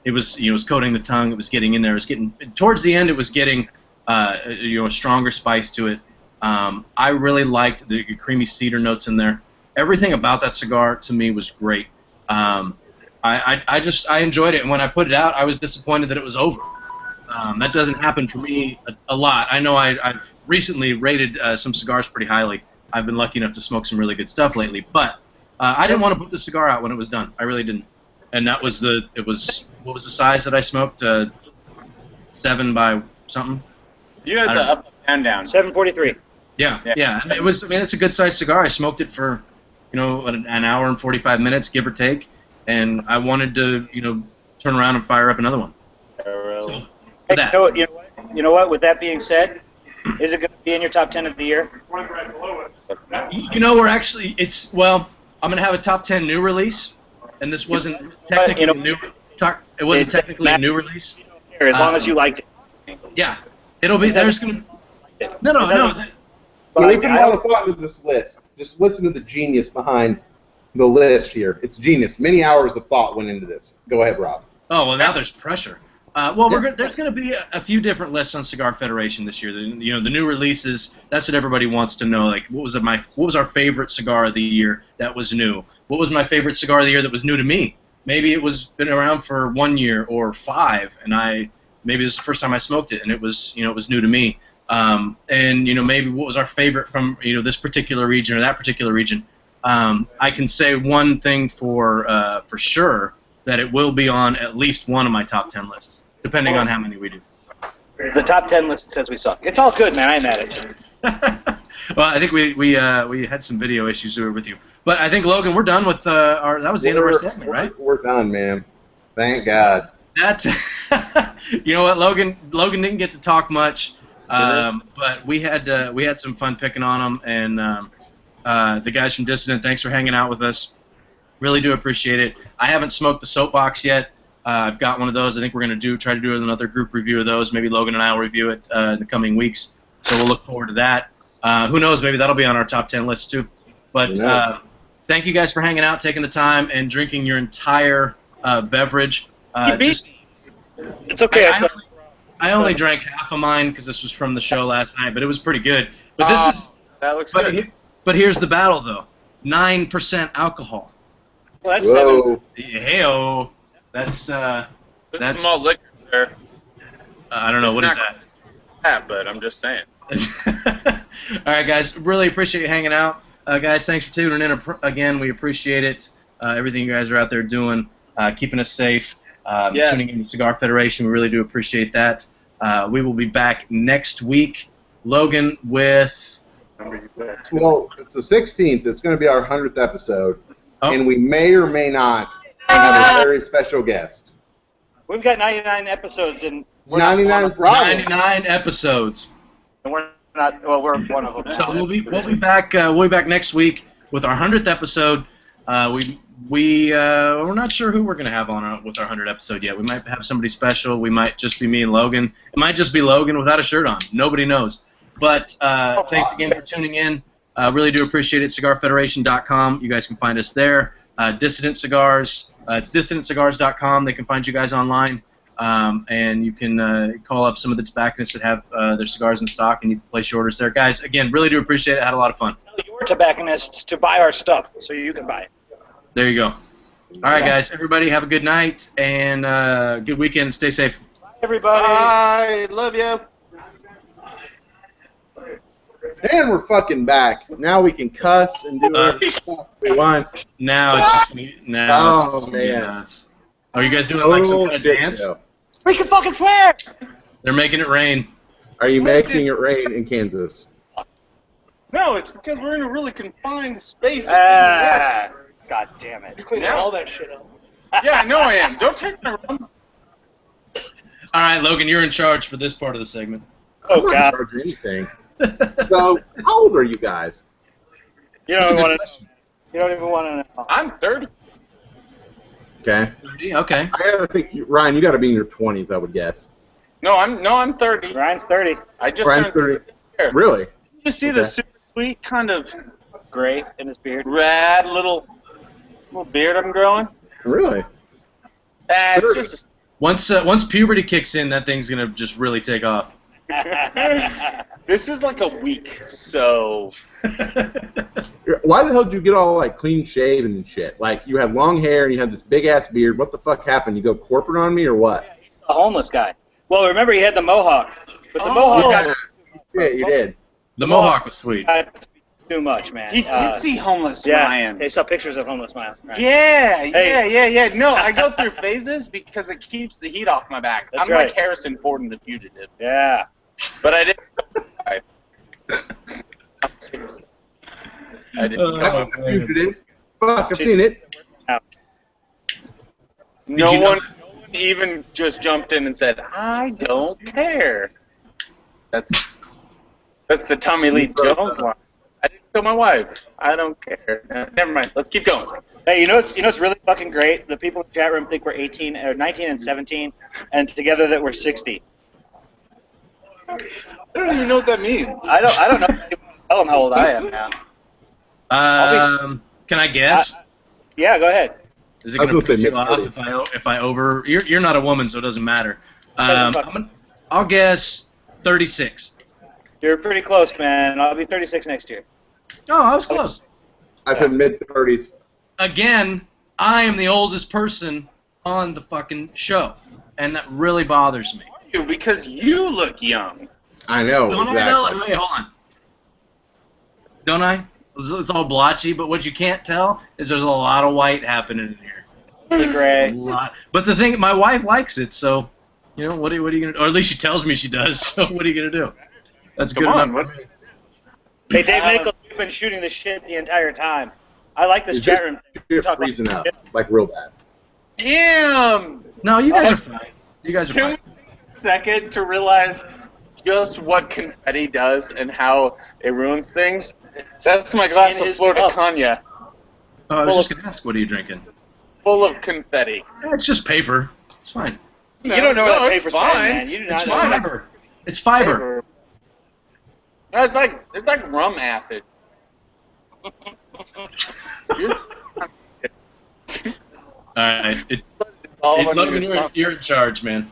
It was coating the tongue. It was getting in there. It was getting towards the end. It was getting a stronger spice to it. I really liked the creamy cedar notes in there. Everything about that cigar to me was great. I enjoyed it, and when I put it out, I was disappointed that it was over. That doesn't happen for me a lot. I know I've recently rated some cigars pretty highly. I've been lucky enough to smoke some really good stuff lately, but I didn't want to put the cigar out when it was done. I really didn't. And that was what was the size that I smoked? 7 by something. You had the up and down. 743. Yeah. And it was. I mean, it's a good sized cigar. I smoked it for, an hour and 45 minutes, give or take, and I wanted to, turn around and fire up another one. So, you know what? With that being said, is it going to be in your top 10 of the year? We're actually. I'm going to have a top 10 new release, and this wasn't technically new. It wasn't technically a new release. As long as you liked it. Yeah, it'll be. There's going to. No. We put a lot of thought into this list. Just listen to the genius behind the list here. It's genius. Many hours of thought went into this. Go ahead, Rob. Oh, well, now there's pressure. There's going to be a few different lists on Cigar Federation this year. The new releases. That's what everybody wants to know. Like, what was our favorite cigar of the year that was new? What was my favorite cigar of the year that was new to me? Maybe it was been around for 1 year or 5, and maybe this is the first time I smoked it, and it was new to me. And maybe what was our favorite from this particular region or that particular region. I can say one thing for sure, that it will be on at least one of my top 10 lists, depending on how many we do. The top 10 list says we suck. It's all good, man. I'm at it. Well, I think we had some video issues with you, but I think Logan, we're done with that was the end of our segment, right? We're done, man. Thank God. That you know what, Logan didn't get to talk much, but we had some fun picking on him, and the guys from Dissident, thanks for hanging out with us. Really do appreciate it. I haven't smoked the soapbox yet. I've got one of those. I think we're going to try to do another group review of those. Maybe Logan and I will review it in the coming weeks. So we'll look forward to that. Who knows? Maybe that'll be on our top 10 list too. But thank you guys for hanging out, taking the time, and drinking your entire beverage. It's okay. I only drank half of mine because this was from the show last night, but it was pretty good. But that looks good. But here's the battle, though. 9% alcohol. Well, that's 7. Hey-o. That's some more liquor there. I don't know. What is that? Yeah, but I'm just saying. All right, guys. Really appreciate you hanging out. Guys, thanks for tuning in again. We appreciate it. Everything you guys are out there doing, keeping us safe, tuning in to Cigar Federation. We really do appreciate that. We will be back next week, Logan, with... Well, it's the 16th. It's going to be our 100th episode. Oh. And we may or may not have a very special guest. We've got 99 episodes, and 99 problem. 99 episodes. And we're not. Well, we're one of them. So we'll be back. We'll be back next week with our 100th episode. We're not sure who we're gonna have on with our 100th episode yet. We might have somebody special. We might just be me and Logan. It might just be Logan without a shirt on. Nobody knows. But thanks again for tuning in. Really do appreciate it. CigarFederation.com. You guys can find us there. Dissident Cigars. It's DissidentCigars.com. They can find you guys online. And you can call up some of the tobacconists that have their cigars in stock, and you can place your orders there. Guys, again, really do appreciate it. I had a lot of fun. Tell your tobacconists to buy our stuff so you can buy it. There you go. All right, guys. Everybody have a good night and good weekend. Stay safe. Bye, everybody. Bye. Love you. And we're fucking back. Now we can cuss and do whatever stuff we want. Now it's just me. Now it's just man. nuts. Are you guys doing like some kind of dance? Show. We can fucking swear. They're making it rain. Are you making it rain in Kansas? No, it's because we're in a really confined space. God damn it. Clean all that shit up. Yeah, I know I am. Don't take my rum. All right, Logan, you're in charge for this part of the segment. I'm not in charge of anything. So, how old are you guys? You don't even want to know. I'm 30. Okay. 30? Okay. I gotta think, Ryan, you gotta be in your 20s, I would guess. No, I'm 30. Ryan's 30. I just Ryan's turned 30. Really? You see the super sweet kind of Gray in his beard. rad little beard I'm growing? Really? It's just Once puberty kicks in, that thing's gonna just really take off. this is like a week, so Why the hell did you get all like clean shaven and shit? Like you had long hair and you had this big ass beard. What the fuck happened? You go corporate on me or what? A homeless guy. Well, remember he had the mohawk. With the mohawk, Yeah, you did. The mohawk was sweet. too much, man. he did see homeless Ryan. They saw pictures of homeless Ryan. Yeah. No, I go through phases because it keeps the heat off my back. That's I'm right. like Harrison Ford in The Fugitive. Yeah. But I didn't. Seriously. I didn't. I've seen The Fugitive. Fuck, I've seen it. No one even just jumped in and said, "I don't care." That's the Tommy Lee Jones line. I didn't tell my wife. I don't care. Never mind. Let's keep going. Hey, you know what's really fucking great? The people in the chat room think we're 18 or 19 and 17, and together that we're 60. I don't even know what that means. I don't know. Tell them how old I am now. Can I guess? Yeah, go ahead. Is it I was going to gonna piss say you off mid-40s. if I over? You're not a woman, so it doesn't matter. I'll guess 36. You're pretty close, man. I'll be 36 next year. Oh, I was close. I said mid-30s. Again, I am the oldest person on the fucking show, and that really bothers me. Because you look young. I know, Don't exactly. Wait, hold on. Don't I? It's all blotchy, but what you can't tell is there's a lot of white happening in here. The gray. A lot. But the thing, my wife likes it, so, you know, what are you gonna? Or at least she tells me she does. So what are you gonna do? That's good enough for me. Hey, Dave Nichols, you've been shooting the shit the entire time. I like this chat room. You're freezing out, like real bad. Damn! No, you guys are fine. You guys are Can fine. we take a second to realize just what confetti does and how it ruins things? That's my glass of Florida cognac. Oh, I was just gonna ask, what are you drinking? Full of confetti. It's just paper. It's fine. You don't know what that it's paper's fine. fine, man. You do not It's know. fiber. It's fiber. It's like rum acid. All right. Logan, you're in charge, man.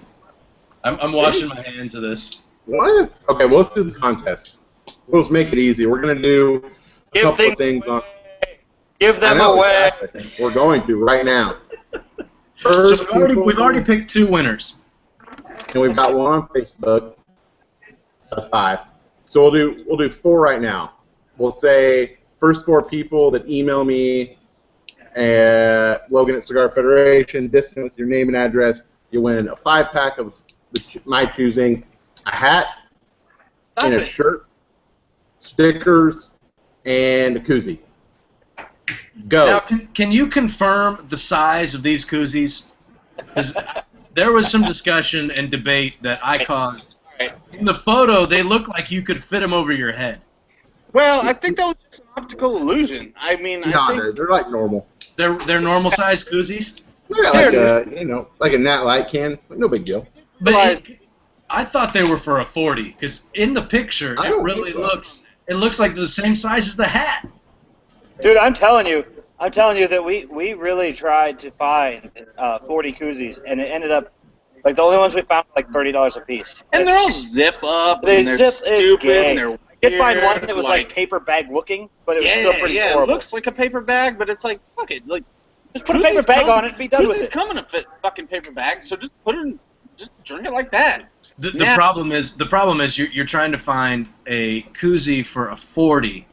I'm washing my hands of this. What? Okay, well, let's do the contest. Let's make it easy. We're going to do a couple of things on... Give them I know, away. exactly. We're going to right now. So First, we've already picked 2 winners. and we've got one on Facebook. That's 5. So we'll do 4 right now. We'll say first 4 people that email me at Logan at Cigar Federation, distant with your name and address, you win a 5-pack of my choosing, a hat, and a shirt, stickers, and a koozie. Go. Now, can you confirm the size of these koozies? there was some discussion and debate that I caused. In the photo, they look like you could fit them over your head. Well, I think that was just an optical illusion. I mean, I think they're like normal. They're normal size koozies. Yeah, like a like a Nat Light can, no big deal. But I thought they were for a 40 because in the picture it really looks like the same size as the hat. Dude, I'm telling you that we really tried to find 40 koozies, and it ended up like the only ones we found were like $30 a piece. And they're all zip up, They and they're zip, stupid, and they're weird. I did find one that was like paper bag looking, but it was still pretty horrible. It looks like a paper bag, but it's like, fuck it, like just put a paper bag on it and be done with it. Koozies come in a fucking paper bag, so just put it in, just drink it like that. The problem is you're trying to find a koozie for a 40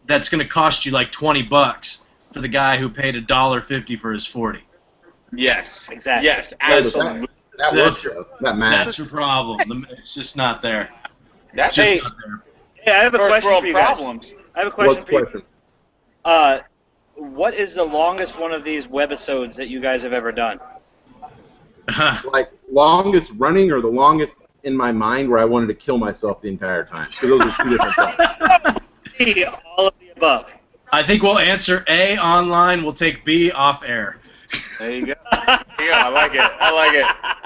that's going to cost you like $20 for the guy who paid $1.50 for his 40. Yes, exactly. Yes, absolutely. That works. That matters. That's your problem. It's just not there. That's just not there. Hey, I have a question for you guys. Problems. I have a question for What's you. question? What is the longest one of these webisodes that you guys have ever done? Like longest running or the longest in my mind where I wanted to kill myself the entire time? Because those are two different things. All of the above. I think we'll answer A online. We'll take B off air. There you go. I like it. I like it.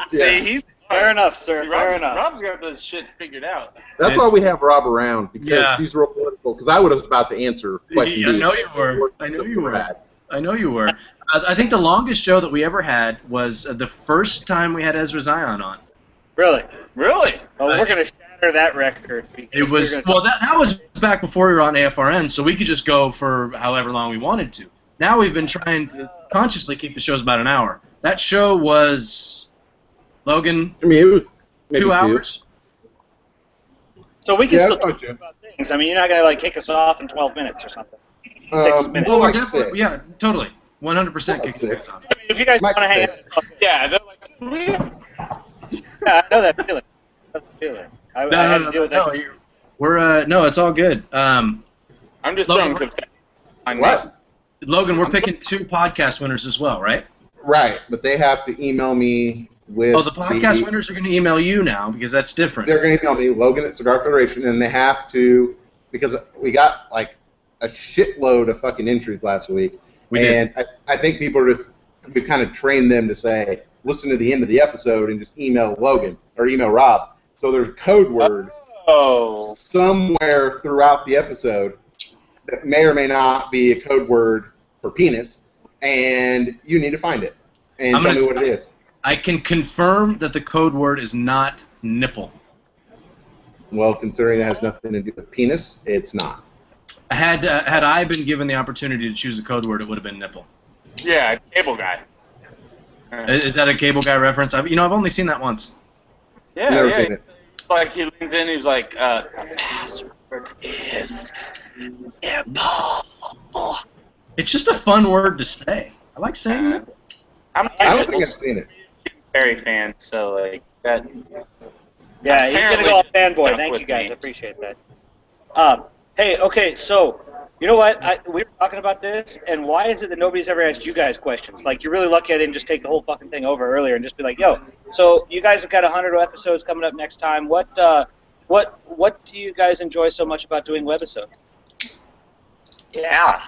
See, he's fair enough, sir. See, fair enough. Rob's got this shit figured out. That's why we have Rob around, because he's real political. Because I would have about to answer question B. I know you were. I know you were. I think the longest show that we ever had was the first time we had Ezra Zion on. Really? Really? Oh, we're going to shatter that record. It was that was back before we were on AFRN, so we could just go for however long we wanted to. Now we've been trying to consciously keep the shows about an hour. That show was, Logan, I mean, it was maybe 2 hours. So we can still talk about things. I mean, you're not going to like kick us off in 12 minutes or something. 6 minutes. Well, we're definitely, yeah, totally. 100% kicking it off. I mean, if you guys want to hang out. Yeah, they're like, yeah, I know that feeling. I had to deal with that. No, it's all good. I'm just throwing confetti. What? Logan, we're picking 2 podcast winners as well, right? Right, but they have to email me with. Oh, the podcast winners are going to email you now because that's different. They're going to email me, Logan at Cigar Federation, and they have to, because we got like a shitload of fucking entries last week. I think people are just, we've kind of trained them to say, listen to the end of the episode and just email Logan or email Rob. So there's a code word somewhere throughout the episode that may or may not be a code word for penis, and you need to find it and tell me what it is. I can confirm that the code word is not nipple. Well, considering it has nothing to do with penis, it's not. Had I been given the opportunity to choose a code word, it would have been nipple. Yeah, cable guy. Is that a Cable Guy reference? I've only seen that once. Yeah, Never seen it. Like he leans in, he's like, the password is nipple. It's just a fun word to say. I like saying it. I don't think I've seen it. Barry fan, so like that. Yeah, he's gonna go all fanboy. Thank you guys, I appreciate that. Hey, okay, so you know what? We were talking about this, and why is it that nobody's ever asked you guys questions? Like, you're really lucky I didn't just take the whole fucking thing over earlier and just be like, yo, so you guys have got 100 episodes coming up next time. What do you guys enjoy so much about doing webisode? Yeah.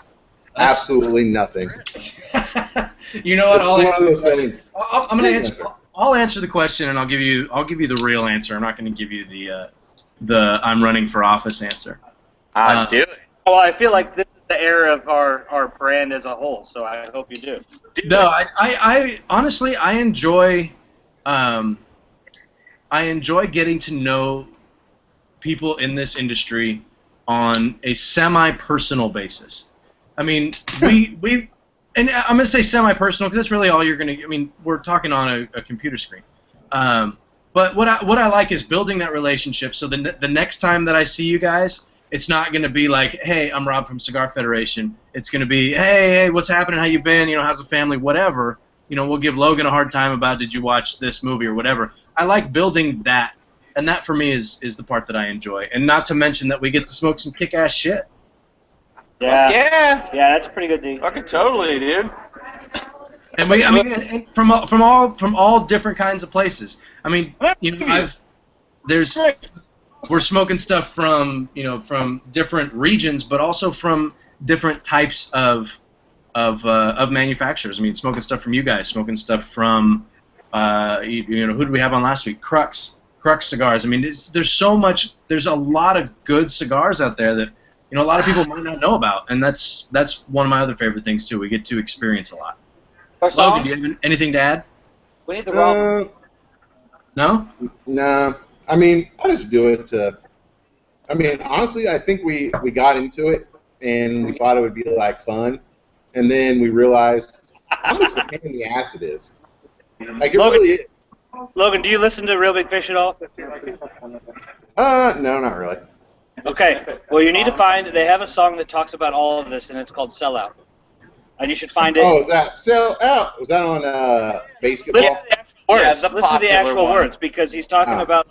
Absolutely nothing. You know what? I'm gonna answer. I'll answer the question, and I'll give you the real answer. I'm not going to give you the I'm running for office answer. Do it. Well, I feel like this is the era of our brand as a whole, so I hope you do. No, I honestly I enjoy getting to know people in this industry on a semi-personal basis. I mean, we and I'm going to say semi-personal because that's really all you're going to. I mean, we're talking on a computer screen. But what I like is building that relationship. So the next time that I see you guys, it's not going to be like, hey, I'm Rob from Cigar Federation. It's going to be, hey, what's happening? How you been? How's the family? Whatever. We'll give Logan a hard time about did you watch this movie or whatever. I like building that, and that for me is the part that I enjoy. And not to mention that we get to smoke some kick-ass shit. Yeah. Yeah. Yeah, that's a pretty good thing. Fucking totally, dude. And I mean, and from all different kinds of places. I mean, we're smoking stuff from from different regions, but also from different types of manufacturers. I mean, smoking stuff from you guys, smoking stuff from who did we have on last week? Crux Cigars. I mean, there's so much. There's a lot of good cigars out there that a lot of people might not know about, and that's one of my other favorite things too. We get to experience a lot. Logan, do you have anything to add? We need the raw. No? No. I mean, I just do it to... I mean, honestly, I think we got into it, and we thought it would be, like, fun. And then we realized how much of a pain in the ass it is. Like, it really is. Logan, do you listen to Real Big Fish at all? No, not really. Okay. Well, you need to find... They have a song that talks about all of this, and it's called Sell Out. And you should find it. Oh, is that Sell Out? Was that on Basketball? Listen to the actual words. Yeah, Listen to the actual words, because he's talking about,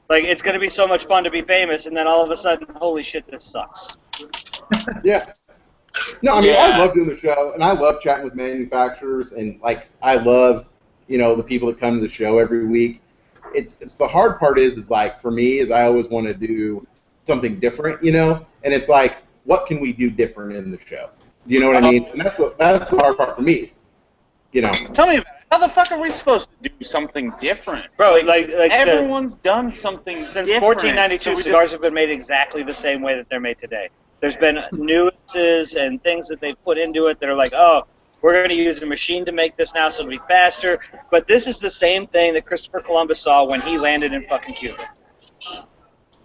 like, it's going to be so much fun to be famous, and then all of a sudden, holy shit, this sucks. Yeah. No, I mean, I love doing the show, and I love chatting with manufacturers, and, like, I love, the people that come to the show every week. It's the hard part is like, for me, is I always want to do something different, and it's like, what can we do different in the show? You know what I mean? And that's the hard part for me. Tell me about it. How the fuck are we supposed to do something different? Bro, like everyone's done something since different. 1492, cigars have been made exactly the same way that they're made today. There's been nuances and things that they've put into it that are like, oh, we're going to use a machine to make this now so it'll be faster. But this is the same thing that Christopher Columbus saw when he landed in fucking Cuba.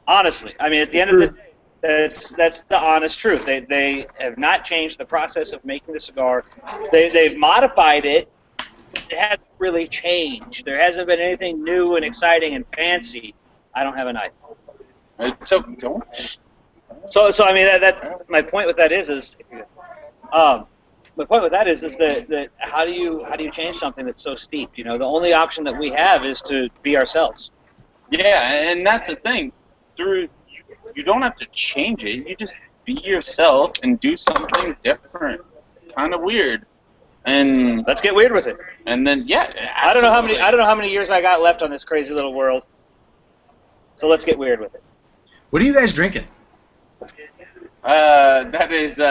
Honestly. I mean, at the end of the day, that's the honest truth. They have not changed the process of making the cigar. They've modified it. It hasn't really changed. There hasn't been anything new and exciting and fancy. I don't have a knife. So don't. So I mean that my point with that is my point with that is that how do you change something that's so steep? The only option that we have is to be ourselves. Yeah, and that's the thing. You don't have to change it. You just be yourself and do something different. Kind of weird. And let's get weird with it. And then I don't know how many years I got left on this crazy little world. So let's get weird with it. What are you guys drinking? That is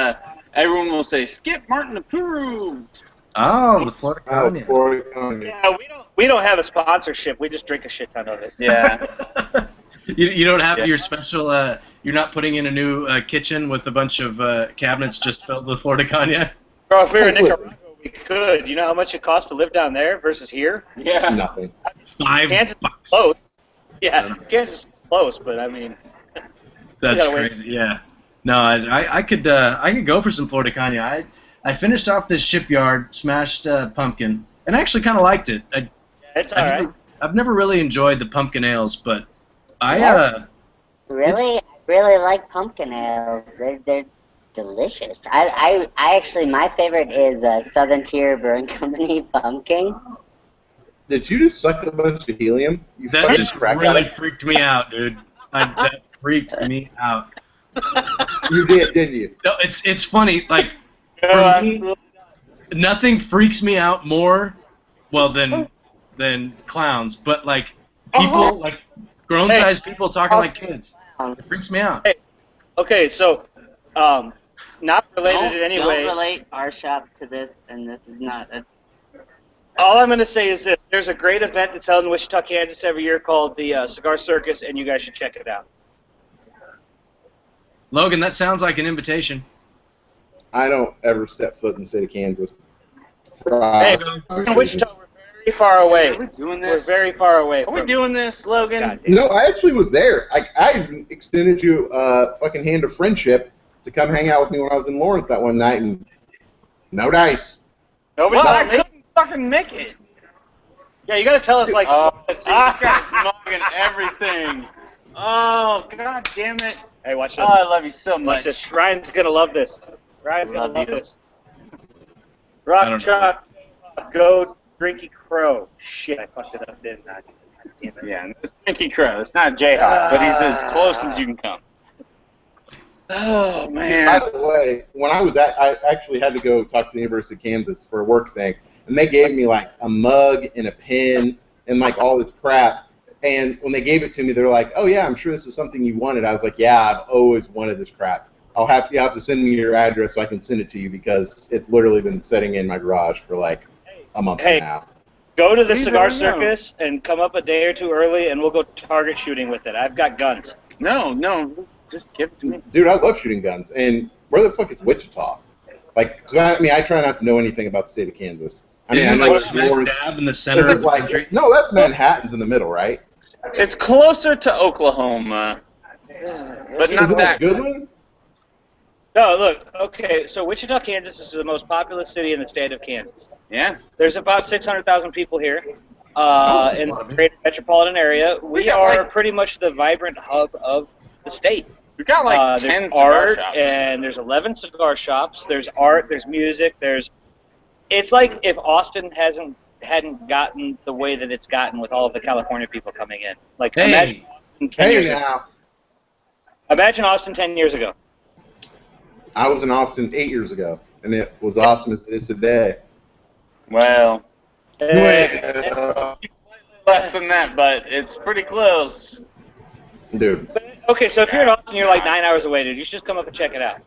everyone will say Skip Martin approved. Oh, the Florida Cognac. Yeah, we don't have a sponsorship. We just drink a shit ton of it. Yeah. You don't have your special. You're not putting in a new kitchen with a bunch of cabinets just filled with Florida Cognac. Bro, if we were in Nicaragua, we could. You know how much it costs to live down there versus here? Yeah. Nothing. $5. Close. Yeah, Kansas is close, but I mean. That's crazy. Yeah. No, I could go for some Florida Cognac. I finished off this Shipyard Smashed Pumpkin, and I actually kind of liked it. It's all right. I've never really enjoyed the pumpkin ales, but really like pumpkin ales. They're delicious. I actually, my favorite is Southern Tier Brewing Company Pumpkin. Did you just suck a bunch of helium? That just really freaked me out, dude. That freaked me out. You did, didn't you? No, it's funny. Like, for me, nothing freaks me out more, well, than clowns. But like people, like grown-sized people talking like kids, it freaks me out. Hey, okay, so not related in any way. Don't relate our shop to this, and this is not a. All I'm going to say is this. There's a great event that's held in Wichita, Kansas every year called the Cigar Circus, and you guys should check it out. Logan, that sounds like an invitation. I don't ever step foot in the state of Kansas. Hey, in Wichita, we're very far away. Are we doing this? We're very far away. Are we doing this, Logan? No, I actually was there. I extended you a fucking hand of friendship to come hang out with me when I was in Lawrence that one night, and no dice. I couldn't fucking make it. Yeah, you got to tell us, like... Oh, see, this guy's mugging everything. Oh, god damn it. Hey, watch this. Oh, I love you so Watch much. this. Ryan's going to love this. Ryan's going to love this. Rock Chalk, Go Drinky Crow. Shit, I fucked it up, didn't I? Damn it. Yeah, it's Drinky Crow. It's not Jayhawk, but he's as close as you can come. Oh, man. By the way, when I was I actually had to go talk to the University of Kansas for a work thing, and they gave me like a mug and a pen and like all this crap. And when they gave it to me, they're like, "Oh yeah, I'm sure this is something you wanted." I was like, "Yeah, I've always wanted this crap. You have to send me your address so I can send it to you because it's literally been sitting in my garage for like a month now." Go to the Cigar Circus and come up a day or two early, and we'll go target shooting with it. I've got guns. No, just give it to me. Dude, I love shooting guns. And where the fuck is Wichita? Like, 'cause I try not to know anything about the state of Kansas. I mean, I know like it's Lawrence. dab in the center of the country. No, that's Manhattan's in the middle, right? It's closer to Oklahoma, but not Is it that a good one? No, look, okay, so Wichita, Kansas is the most populous city in the state of Kansas. Yeah. There's about 600,000 people here in the greater metropolitan area. We are pretty much the vibrant hub of the state. We've got like 10 there's cigar art, shops. and there's 11 cigar shops. There's art, there's music, it's like if Austin hadn't gotten the way that it's gotten with all of the California people coming in. Like, imagine Austin 10 years ago. Imagine Austin 10 years ago. I was in Austin 8 years ago, and it was awesome as it is today. Well, Uh, slightly less than that, but it's pretty close. Dude, okay, so if you're in Austin, you're like 9 hours away, dude. You should just come up and check it out.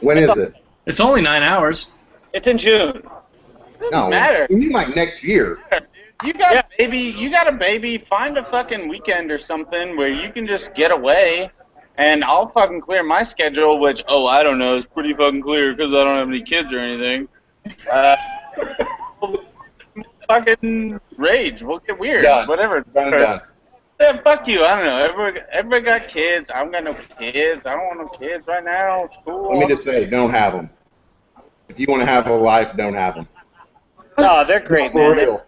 when is it? It's only 9 hours. It's in June. No, matter. you mean like next year? You got a baby. Find a fucking weekend or something where you can just get away, and I'll fucking clear my schedule. Which, I don't know, is pretty fucking clear because I don't have any kids or anything. Fucking rage. We'll get weird. Done. Whatever. Done. Yeah, fuck you. I don't know. Everybody got kids. I don't got no kids. I don't want no kids right now. It's cool. Let me just say, don't have them. If you want to have a life, don't have them. No, they're great, For man. real.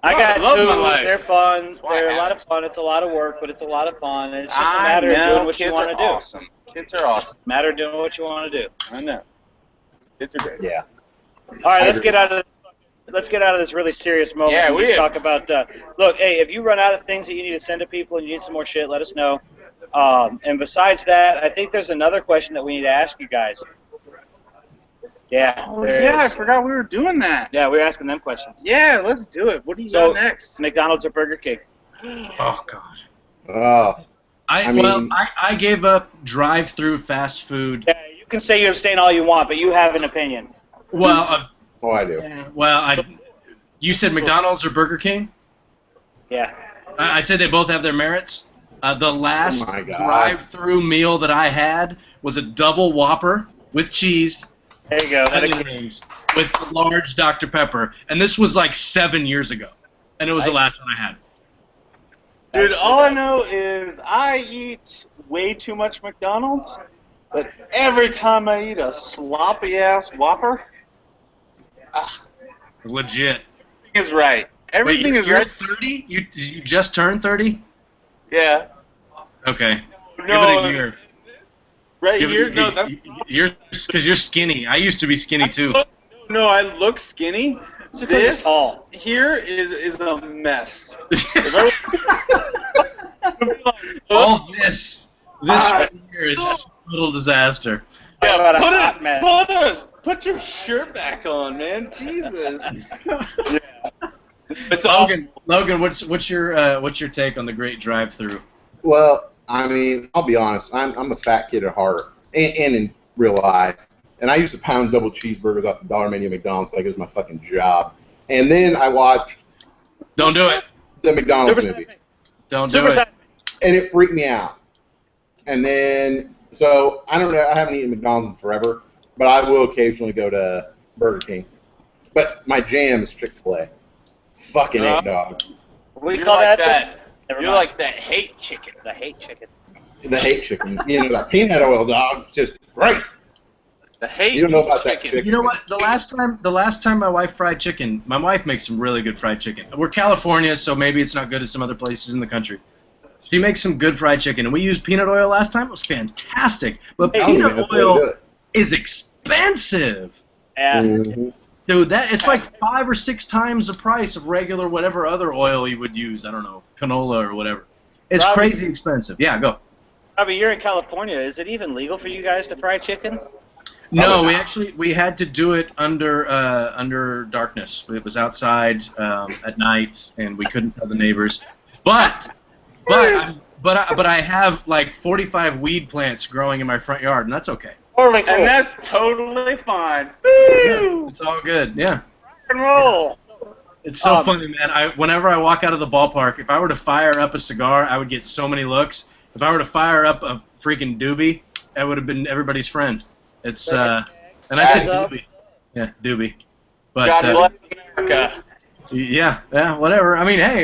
I got love my two. life. They're fun. why I They're a have lot of fun. It's a lot of work, but it's a lot of fun. And it's just a matter of doing what you kids want to are do. awesome. Kids are awesome. Matter of doing what you want to do. I know. Kids are great. Yeah. All right, I let's agree. get out of this. Let's get out of this really serious moment Yeah, and we just have- talk about. Look, hey, if you run out of things that you need to send to people and you need some more shit, let us know. And besides that, I think there's another question that we need to ask you guys. Yeah. Oh, there yeah, I is. forgot we were doing that. Yeah, we're asking them questions. Yeah, let's do it. What do you So, got next? McDonald's or Burger King? Oh God. Oh, I mean- I gave up drive-through fast food. Yeah, you can say you abstain all you want, but you have an opinion. Well, I do. you said McDonald's or Burger King? Yeah. I said they both have their merits. The last Oh my God. drive-through meal that I had was a double Whopper with cheese, There you go. onion rings, with a large Dr. Pepper, and this was like 7 years ago, and it was the last one I had. Dude, all I know is I eat way too much McDonald's, but every time I eat a sloppy-ass Whopper, Legit. everything is right. Everything is you're right. 30? You just turned 30? Yeah. Okay. No, Give it a year. right here? No, that's... Because you're skinny. I used to be skinny too. No, I look skinny. because This it's tall. here is a mess. All this right here is just a total disaster. How about a hot mess? Put your shirt back on, man. Jesus. Yeah. It's all Logan, what's your take on the great drive-through? Well, I mean, I'll be honest. I'm a fat kid at heart, and in real life. And I used to pound double cheeseburgers off the dollar menu at McDonald's like it was my fucking job. And then I watched Don't do it. the McDonald's Super movie, size. Don't do Super it. size. and it freaked me out. And then, so I don't know. I haven't eaten McDonald's in forever, but I will occasionally go to Burger King. But my jam is Chick-fil-A. Fucking A, dog. We You're call like that. that. You're like that hate chicken. the hate chicken. The hate chicken. You know, that peanut oil, dog. Just great. The hate You don't know about that chicken. You know what? The last time my wife fried chicken, my wife makes some really good fried chicken. We're California, so maybe it's not good as some other places in the country. She makes some good fried chicken, and we used peanut oil last time. It was fantastic. But Tell me, peanut that's the way to do oil it. is expensive. Yeah. Mhm. Dude, it's like 5 or 6 times the price of regular whatever other oil you would use. I don't know, canola or whatever. It's Robbie- crazy expensive. Yeah, go. Robbie, you're in California. Is it even legal for you guys to fry chicken? No, we had to do it under darkness. It was outside at night, and we couldn't tell the neighbors. But I have like 45 weed plants growing in my front yard, and that's okay. And that's totally fine. Yeah, it's all good. Yeah. Rock and roll. It's so funny, man. Whenever I walk out of the ballpark, if I were to fire up a cigar, I would get so many looks. If I were to fire up a freaking doobie, I would have been everybody's friend. It's and I said doobie. Yeah, doobie. But God bless America. Yeah, whatever. I mean, hey,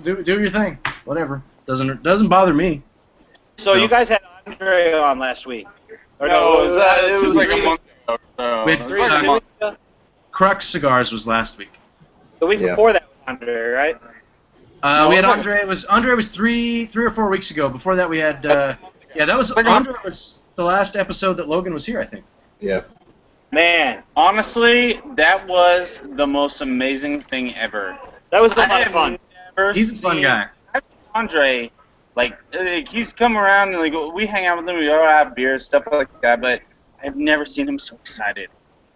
do your thing. Whatever. Doesn't bother me. So you guys had Andre on last week. Or No, it was like a month ago. So We had it was like a month. Crux Cigars was last week. The week before that was Andre, right? We had Andre. Andre was three or 4 weeks ago. Before that, we had that was Andre was the last episode that Logan was here, I think. Yeah. Man, honestly, that was the most amazing thing ever. That was a lot of fun. He's a fun guy. I've seen Andre, like he's come around and like we hang out with him, we all have beers, stuff like that, but I've never seen him so excited.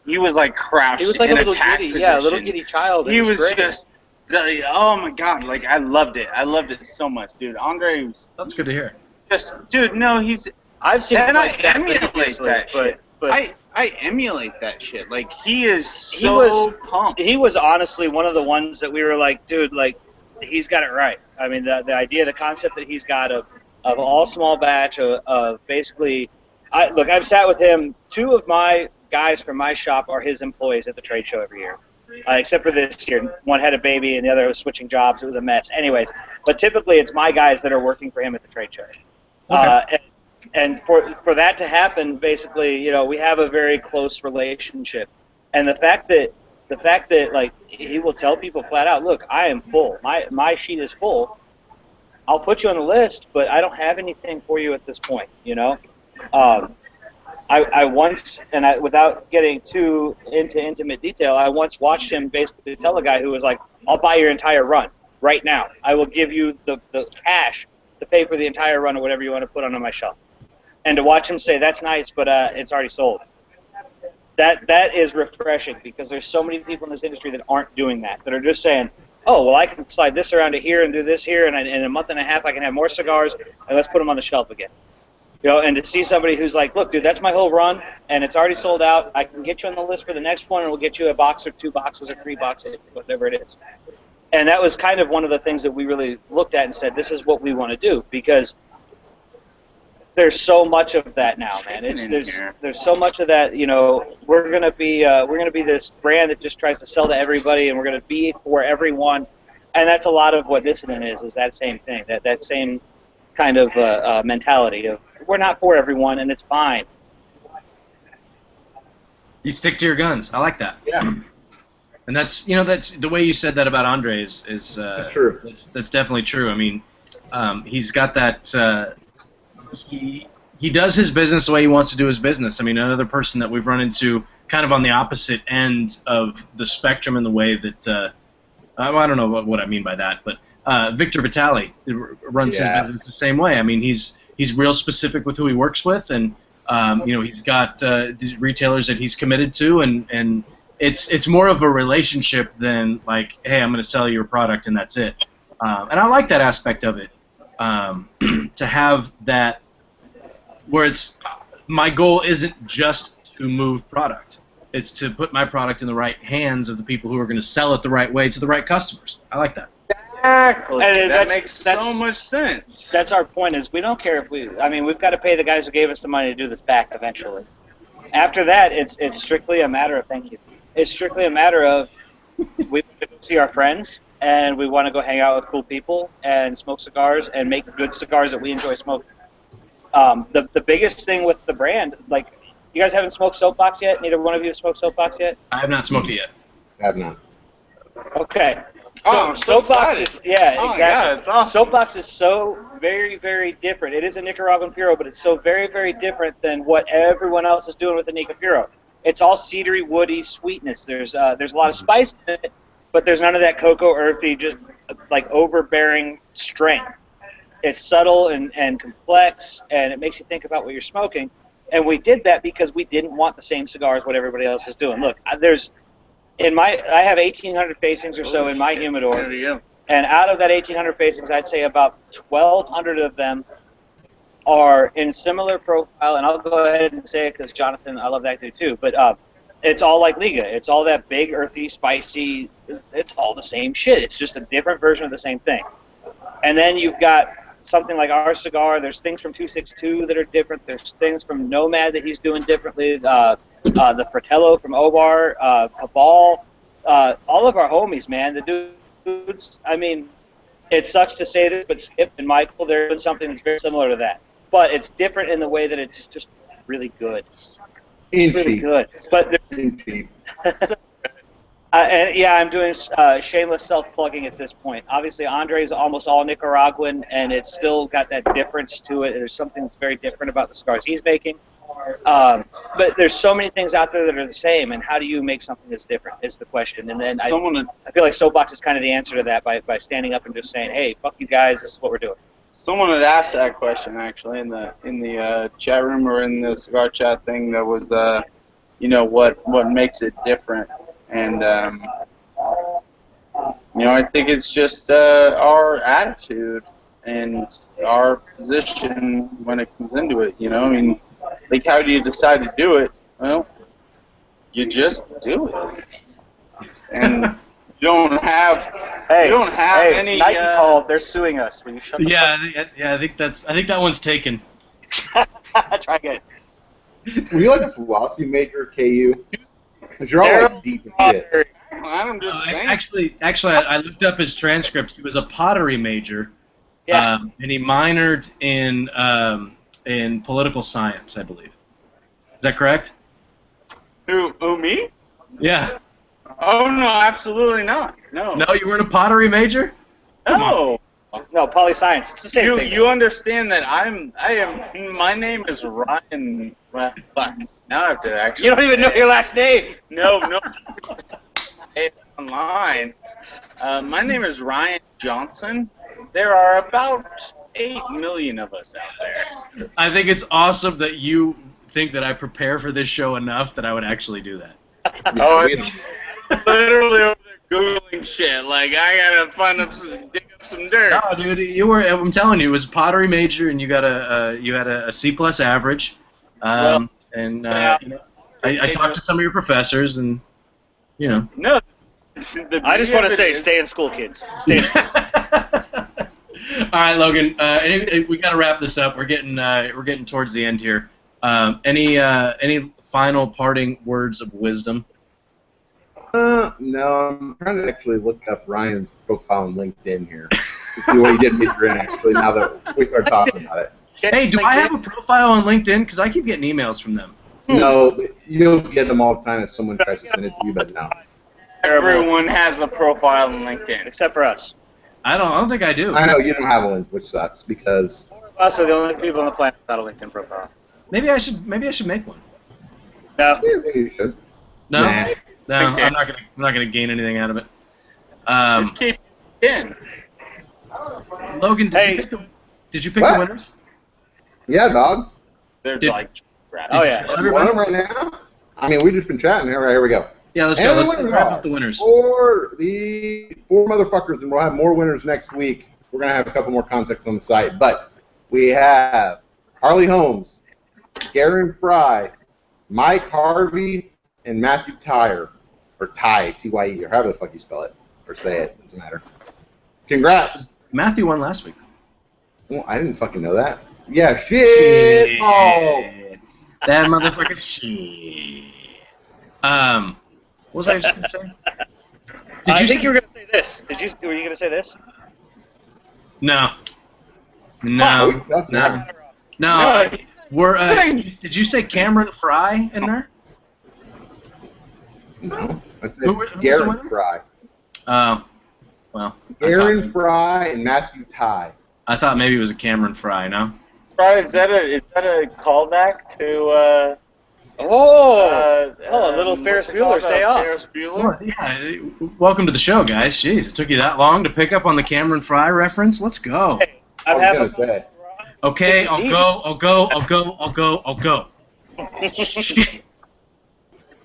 He was like crouched He was like in a little attack giddy, position. a little giddy child. He was great. just, like, oh my god, like I loved it. I loved it so much, dude. Andre was That's good to hear. just, dude. No, he's. I've seen him And I like that emulate previously, that shit. but I emulate that shit. Like he is so He was- pumped. he was honestly one of the ones that we were like, dude, like he's got it right. I mean, the idea, the concept that he's got of all small batch of basically, I've sat with him. Two of my guys from my shop are his employees at the trade show every year, except for this year. One had a baby and the other was switching jobs. It was a mess. Anyways, but typically it's my guys that are working for him at the trade show. Okay. And for that to happen, basically, you know, we have a very close relationship, and the fact that like he will tell people flat out, look, I am full. My sheet is full. I'll put you on the list, but I don't have anything for you at this point. You know, I once, and without getting too into intimate detail, I once watched him basically tell a guy who was like, I'll buy your entire run right now. I will give you the cash to pay for the entire run or whatever you want to put on my shelf. And to watch him say, that's nice, but it's already sold. That is refreshing, because there's so many people in this industry that aren't doing that are just saying, oh, well, I can slide this around to here and do this here, and in a month and a half I can have more cigars, and let's put them on the shelf again. You know, and to see somebody who's like, look, dude, that's my whole run, and it's already sold out. I can get you on the list for the next one, and we'll get you a box or 2 boxes or 3 boxes, whatever it is. And that was kind of one of the things that we really looked at and said, this is what we want to do, because there's so much of that now, man. There's so much of that. You know, we're gonna be this brand that just tries to sell to everybody, and we're gonna be for everyone, and that's a lot of what Dissident is that same thing, that same kind of mentality of we're not for everyone, and it's fine. You stick to your guns. I like that. Yeah. And that's the way you said that about Andre is true. That's definitely true. I mean, he's got that. He does his business the way he wants to do his business. I mean, another person that we've run into kind of on the opposite end of the spectrum in the way that I don't know what I mean by that, but Victor Vitale runs his business the same way. I mean, he's real specific with who he works with, and he's got these retailers that he's committed to, and it's more of a relationship than like, hey, I'm going to sell you a product and that's it. And I like that aspect of it, to have that where it's my goal isn't just to move product. It's to put my product in the right hands of the people who are going to sell it the right way to the right customers. I like that. Exactly. And that makes so much sense. That's our point. Is we don't care if we've got to pay the guys who gave us the money to do this back eventually. After that, it's strictly a matter of thank you. It's strictly a matter of we want to go see our friends, and we want to go hang out with cool people and smoke cigars and make good cigars that we enjoy smoking. The biggest thing with the brand, like, you guys haven't smoked Soapbox yet? Neither one of you have smoked Soapbox yet? I have not smoked it yet. I have not. Okay. Oh, I'm so Soapbox excited. is, yeah, Oh, exactly. yeah, it's awesome. Soapbox is so very, very different. It is a Nicaraguan Puro, but it's so very, very different than what everyone else is doing with the Nica Puro. It's all cedary, woody sweetness. There's a lot of spice in it, but there's none of that cocoa earthy, just like overbearing strength. It's subtle and complex, and it makes you think about what you're smoking. And we did that because we didn't want the same cigar as what everybody else is doing. Look, I have 1,800 facings or so in my humidor. There you go. And out of that 1,800 facings, I'd say about 1,200 of them are in similar profile. And I'll go ahead and say it because Jonathan, I love that dude too. But it's all like Liga. It's all that big, earthy, spicy. It's all the same shit. It's just a different version of the same thing. And then you've got something like our cigar. There's things from 262 that are different. There's things from Nomad that he's doing differently. The Fratello from Obar, Cabal, all of our homies, man. The dudes, I mean, it sucks to say this, but Skip and Michael, they're doing something that's very similar to that. But it's different in the way that it's just really good. It's really good. But and yeah, I'm doing shameless self-plugging at this point. Obviously, Andre's almost all Nicaraguan, and it's still got that difference to it. There's something that's very different about the cigars he's making. But there's so many things out there that are the same, and how do you make something that's different is the question. And then I feel like Soapbox is kind of the answer to that by standing up and just saying, hey, fuck you guys, this is what we're doing. Someone had asked that question actually in the chat room or in the cigar chat thing. That was what makes it different, and I think it's just our attitude and our position when it comes into it. I mean, like, how do you decide to do it? Well, you just do it, and you don't have any. Nike called. They're suing us. Will you shut the I think that one's taken. Try again. Were you like a philosophy major at KU? Because you're all like deep in shit. I'm just saying. Actually, I looked up his transcripts. He was a pottery major, Yeah. and he minored in political science, I believe. Is that correct? Who, me? Yeah. Oh, no, absolutely not. No. No, you weren't a pottery major? No. No, poli-science. It's the same thing. You understand that my name is Ryan. Well, now I have to actually. You don't even know your last name. No. Say it online. My name is Ryan Johnson. There are about 8 million of us out there. I think it's awesome that you think that I prepare for this show enough that I would actually do that. I'm literally over there Googling shit. Like, I gotta dig up some dirt. No, dude, you were. I'm telling you, it was a pottery major, and you got you had a C+ average. I talked to some of your professors, and No. I just want to say, stay in school, kids. Stay in school. All right, Logan. We got to wrap this up. We're getting towards the end here. Any final parting words of wisdom? No, I'm trying to actually look up Ryan's profile on LinkedIn here to see what he did major in. Actually, now that we start talking about it. Hey, do I have a profile on LinkedIn? Because I keep getting emails from them. No, but you'll get them all the time if someone tries to send it to you, but no. Everyone has a profile on LinkedIn. Except for us. I don't think I do. I know you don't have a link, which sucks because. Us are the only people on the planet without a LinkedIn profile. Maybe I should make one. No. Yeah, maybe you should. No, Nah. no, I'm not gonna gain anything out of it. Keep it in. Logan, did you pick the winners? Yeah, dog. They're Did- like. Oh, yeah. You want them right now? I mean, we've just been chatting. Here we go. Yeah, let's And go. the Let's winners wrap are up the winners. For the 4 motherfuckers, and we'll have more winners next week. We're going to have a couple more contacts on the site. But we have Harley Holmes, Garen Fry, Mike Harvey, and Matthew Tyre. Or Ty, T-Y-E, or however the fuck you spell it. Or say it. Doesn't matter. Congrats. Matthew won last week. Well, I didn't fucking know that. Yeah, shit. Oh. That motherfucker. Shit. What was I just gonna say? I think you were going to say this. Were you going to say this? No. Oh, that's not. No. Did you say Cameron Fry in there? No. I said Who's the Garen winner? Fry. Well. Garen Fry and Matthew Ty. I thought maybe it was a Cameron Fry, no? Right, is that a callback to a little Ferris Bueller's Day Off. Ferris Bueller? Well, yeah. Welcome to the show, guys. Jeez, it took you that long to pick up on the Cameron Fry reference? Let's go. Hey, I was going to say. Okay, I'll go. Shit.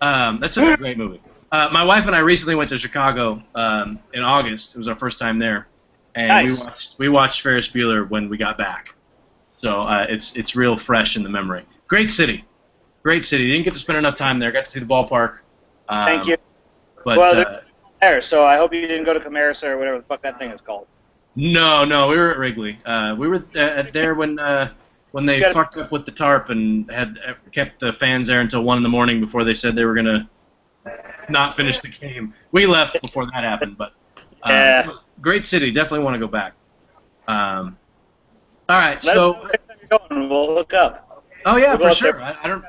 That's such a great movie. My wife and I recently went to Chicago in August. It was our first time there, and Nice. we watched Ferris Bueller when we got back. So it's real fresh in the memory. Great city, great city. Didn't get to spend enough time there. Got to see the ballpark. Thank you. But Well, there, so I hope you didn't go to Camarasa or whatever the fuck that thing is called. no, we were at Wrigley. We were there when they fucked up with the tarp and had kept the fans there until 1 in the morning before they said they were gonna not finish the game. We left before that happened, but great city. Definitely want to go back. All right, so We'll look up. oh yeah, We'll for sure. there. I don't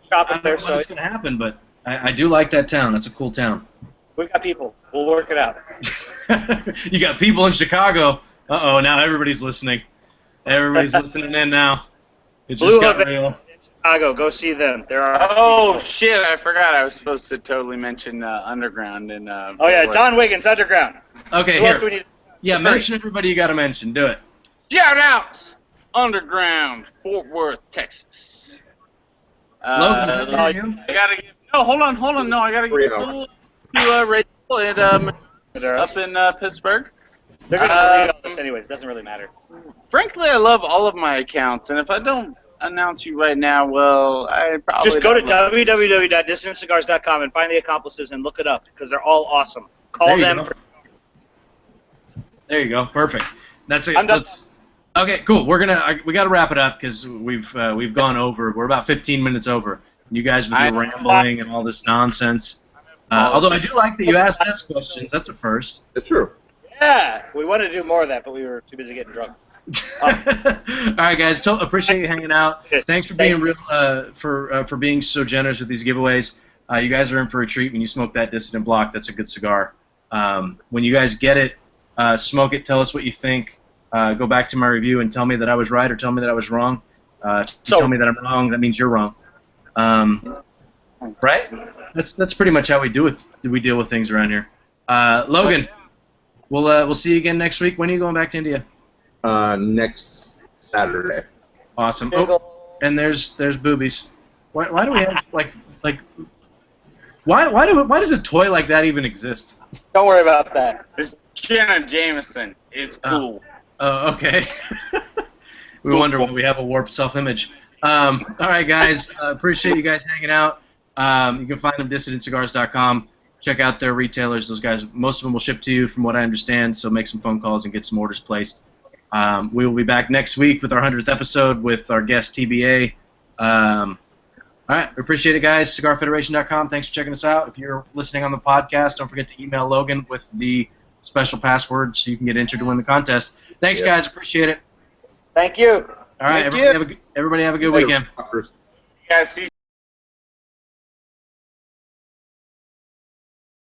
Shop know up there, when so it's gonna happen, but I do like that town. That's a cool town. we got people. We'll work it out. You got people in Chicago. Uh-oh, now everybody's listening. Everybody's listening in now. It just got real. In Chicago, go see them. There are. Oh shit! I forgot. I was supposed to totally mention Underground and. Oh yeah, Don Wiggins, Underground. Okay, Who else here. do we need? Yeah, mention everybody you got to mention. Do it. Shout outs! Underground, Fort Worth, Texas. Logan, is that you? I gotta give. No, hold on. No, I gotta give to Rachel and up in Pittsburgh. They're gonna delete all this anyways. Doesn't really matter. Frankly, I love all of my accounts, and if I don't announce you right now, well, I probably Just go to don't love www.dissidenttcigars.com and find the accomplices and look it up because they're all awesome. Call There you them. go. There you go. Perfect. That's it. I'm done. Okay, cool. We got to wrap it up because we've gone over. We're about 15 minutes over. You guys with your rambling and all this nonsense. Although I do like that you asked us questions. That's a first. It's true. Yeah, we wanted to do more of that, but we were too busy getting drunk. All right, guys. Appreciate you hanging out. Thanks for being for being so generous with these giveaways. You guys are in for a treat when you smoke that Dissident Block. That's a good cigar. When you guys get it, smoke it. Tell us what you think. Go back to my review and tell me that I was right or tell me that I was wrong. If you tell me that I'm wrong, that means you're wrong. Right? That's pretty much how we deal with things around here. Logan, we'll see you again next week. When are you going back to India? Next Saturday. Awesome. Oh, and there's boobies. Why do we have like why does a toy like that even exist? Don't worry about that. It's Jenna Jameson. It's cool. Okay. We wonder why we have a warped self-image. All right, guys. Appreciate you guys hanging out. You can find them at DissidentCigars.com. Check out their retailers. Those guys, most of them will ship to you, from what I understand. So make some phone calls and get some orders placed. We will be back next week with our 100th episode with our guest TBA. All right, we appreciate it, guys. CigarFederation.com. Thanks for checking us out. If you're listening on the podcast, don't forget to email Logan with the special password so you can get entered to win the contest. Thanks, guys. Appreciate it. Thank you. All right, everybody have a good weekend. Guys, see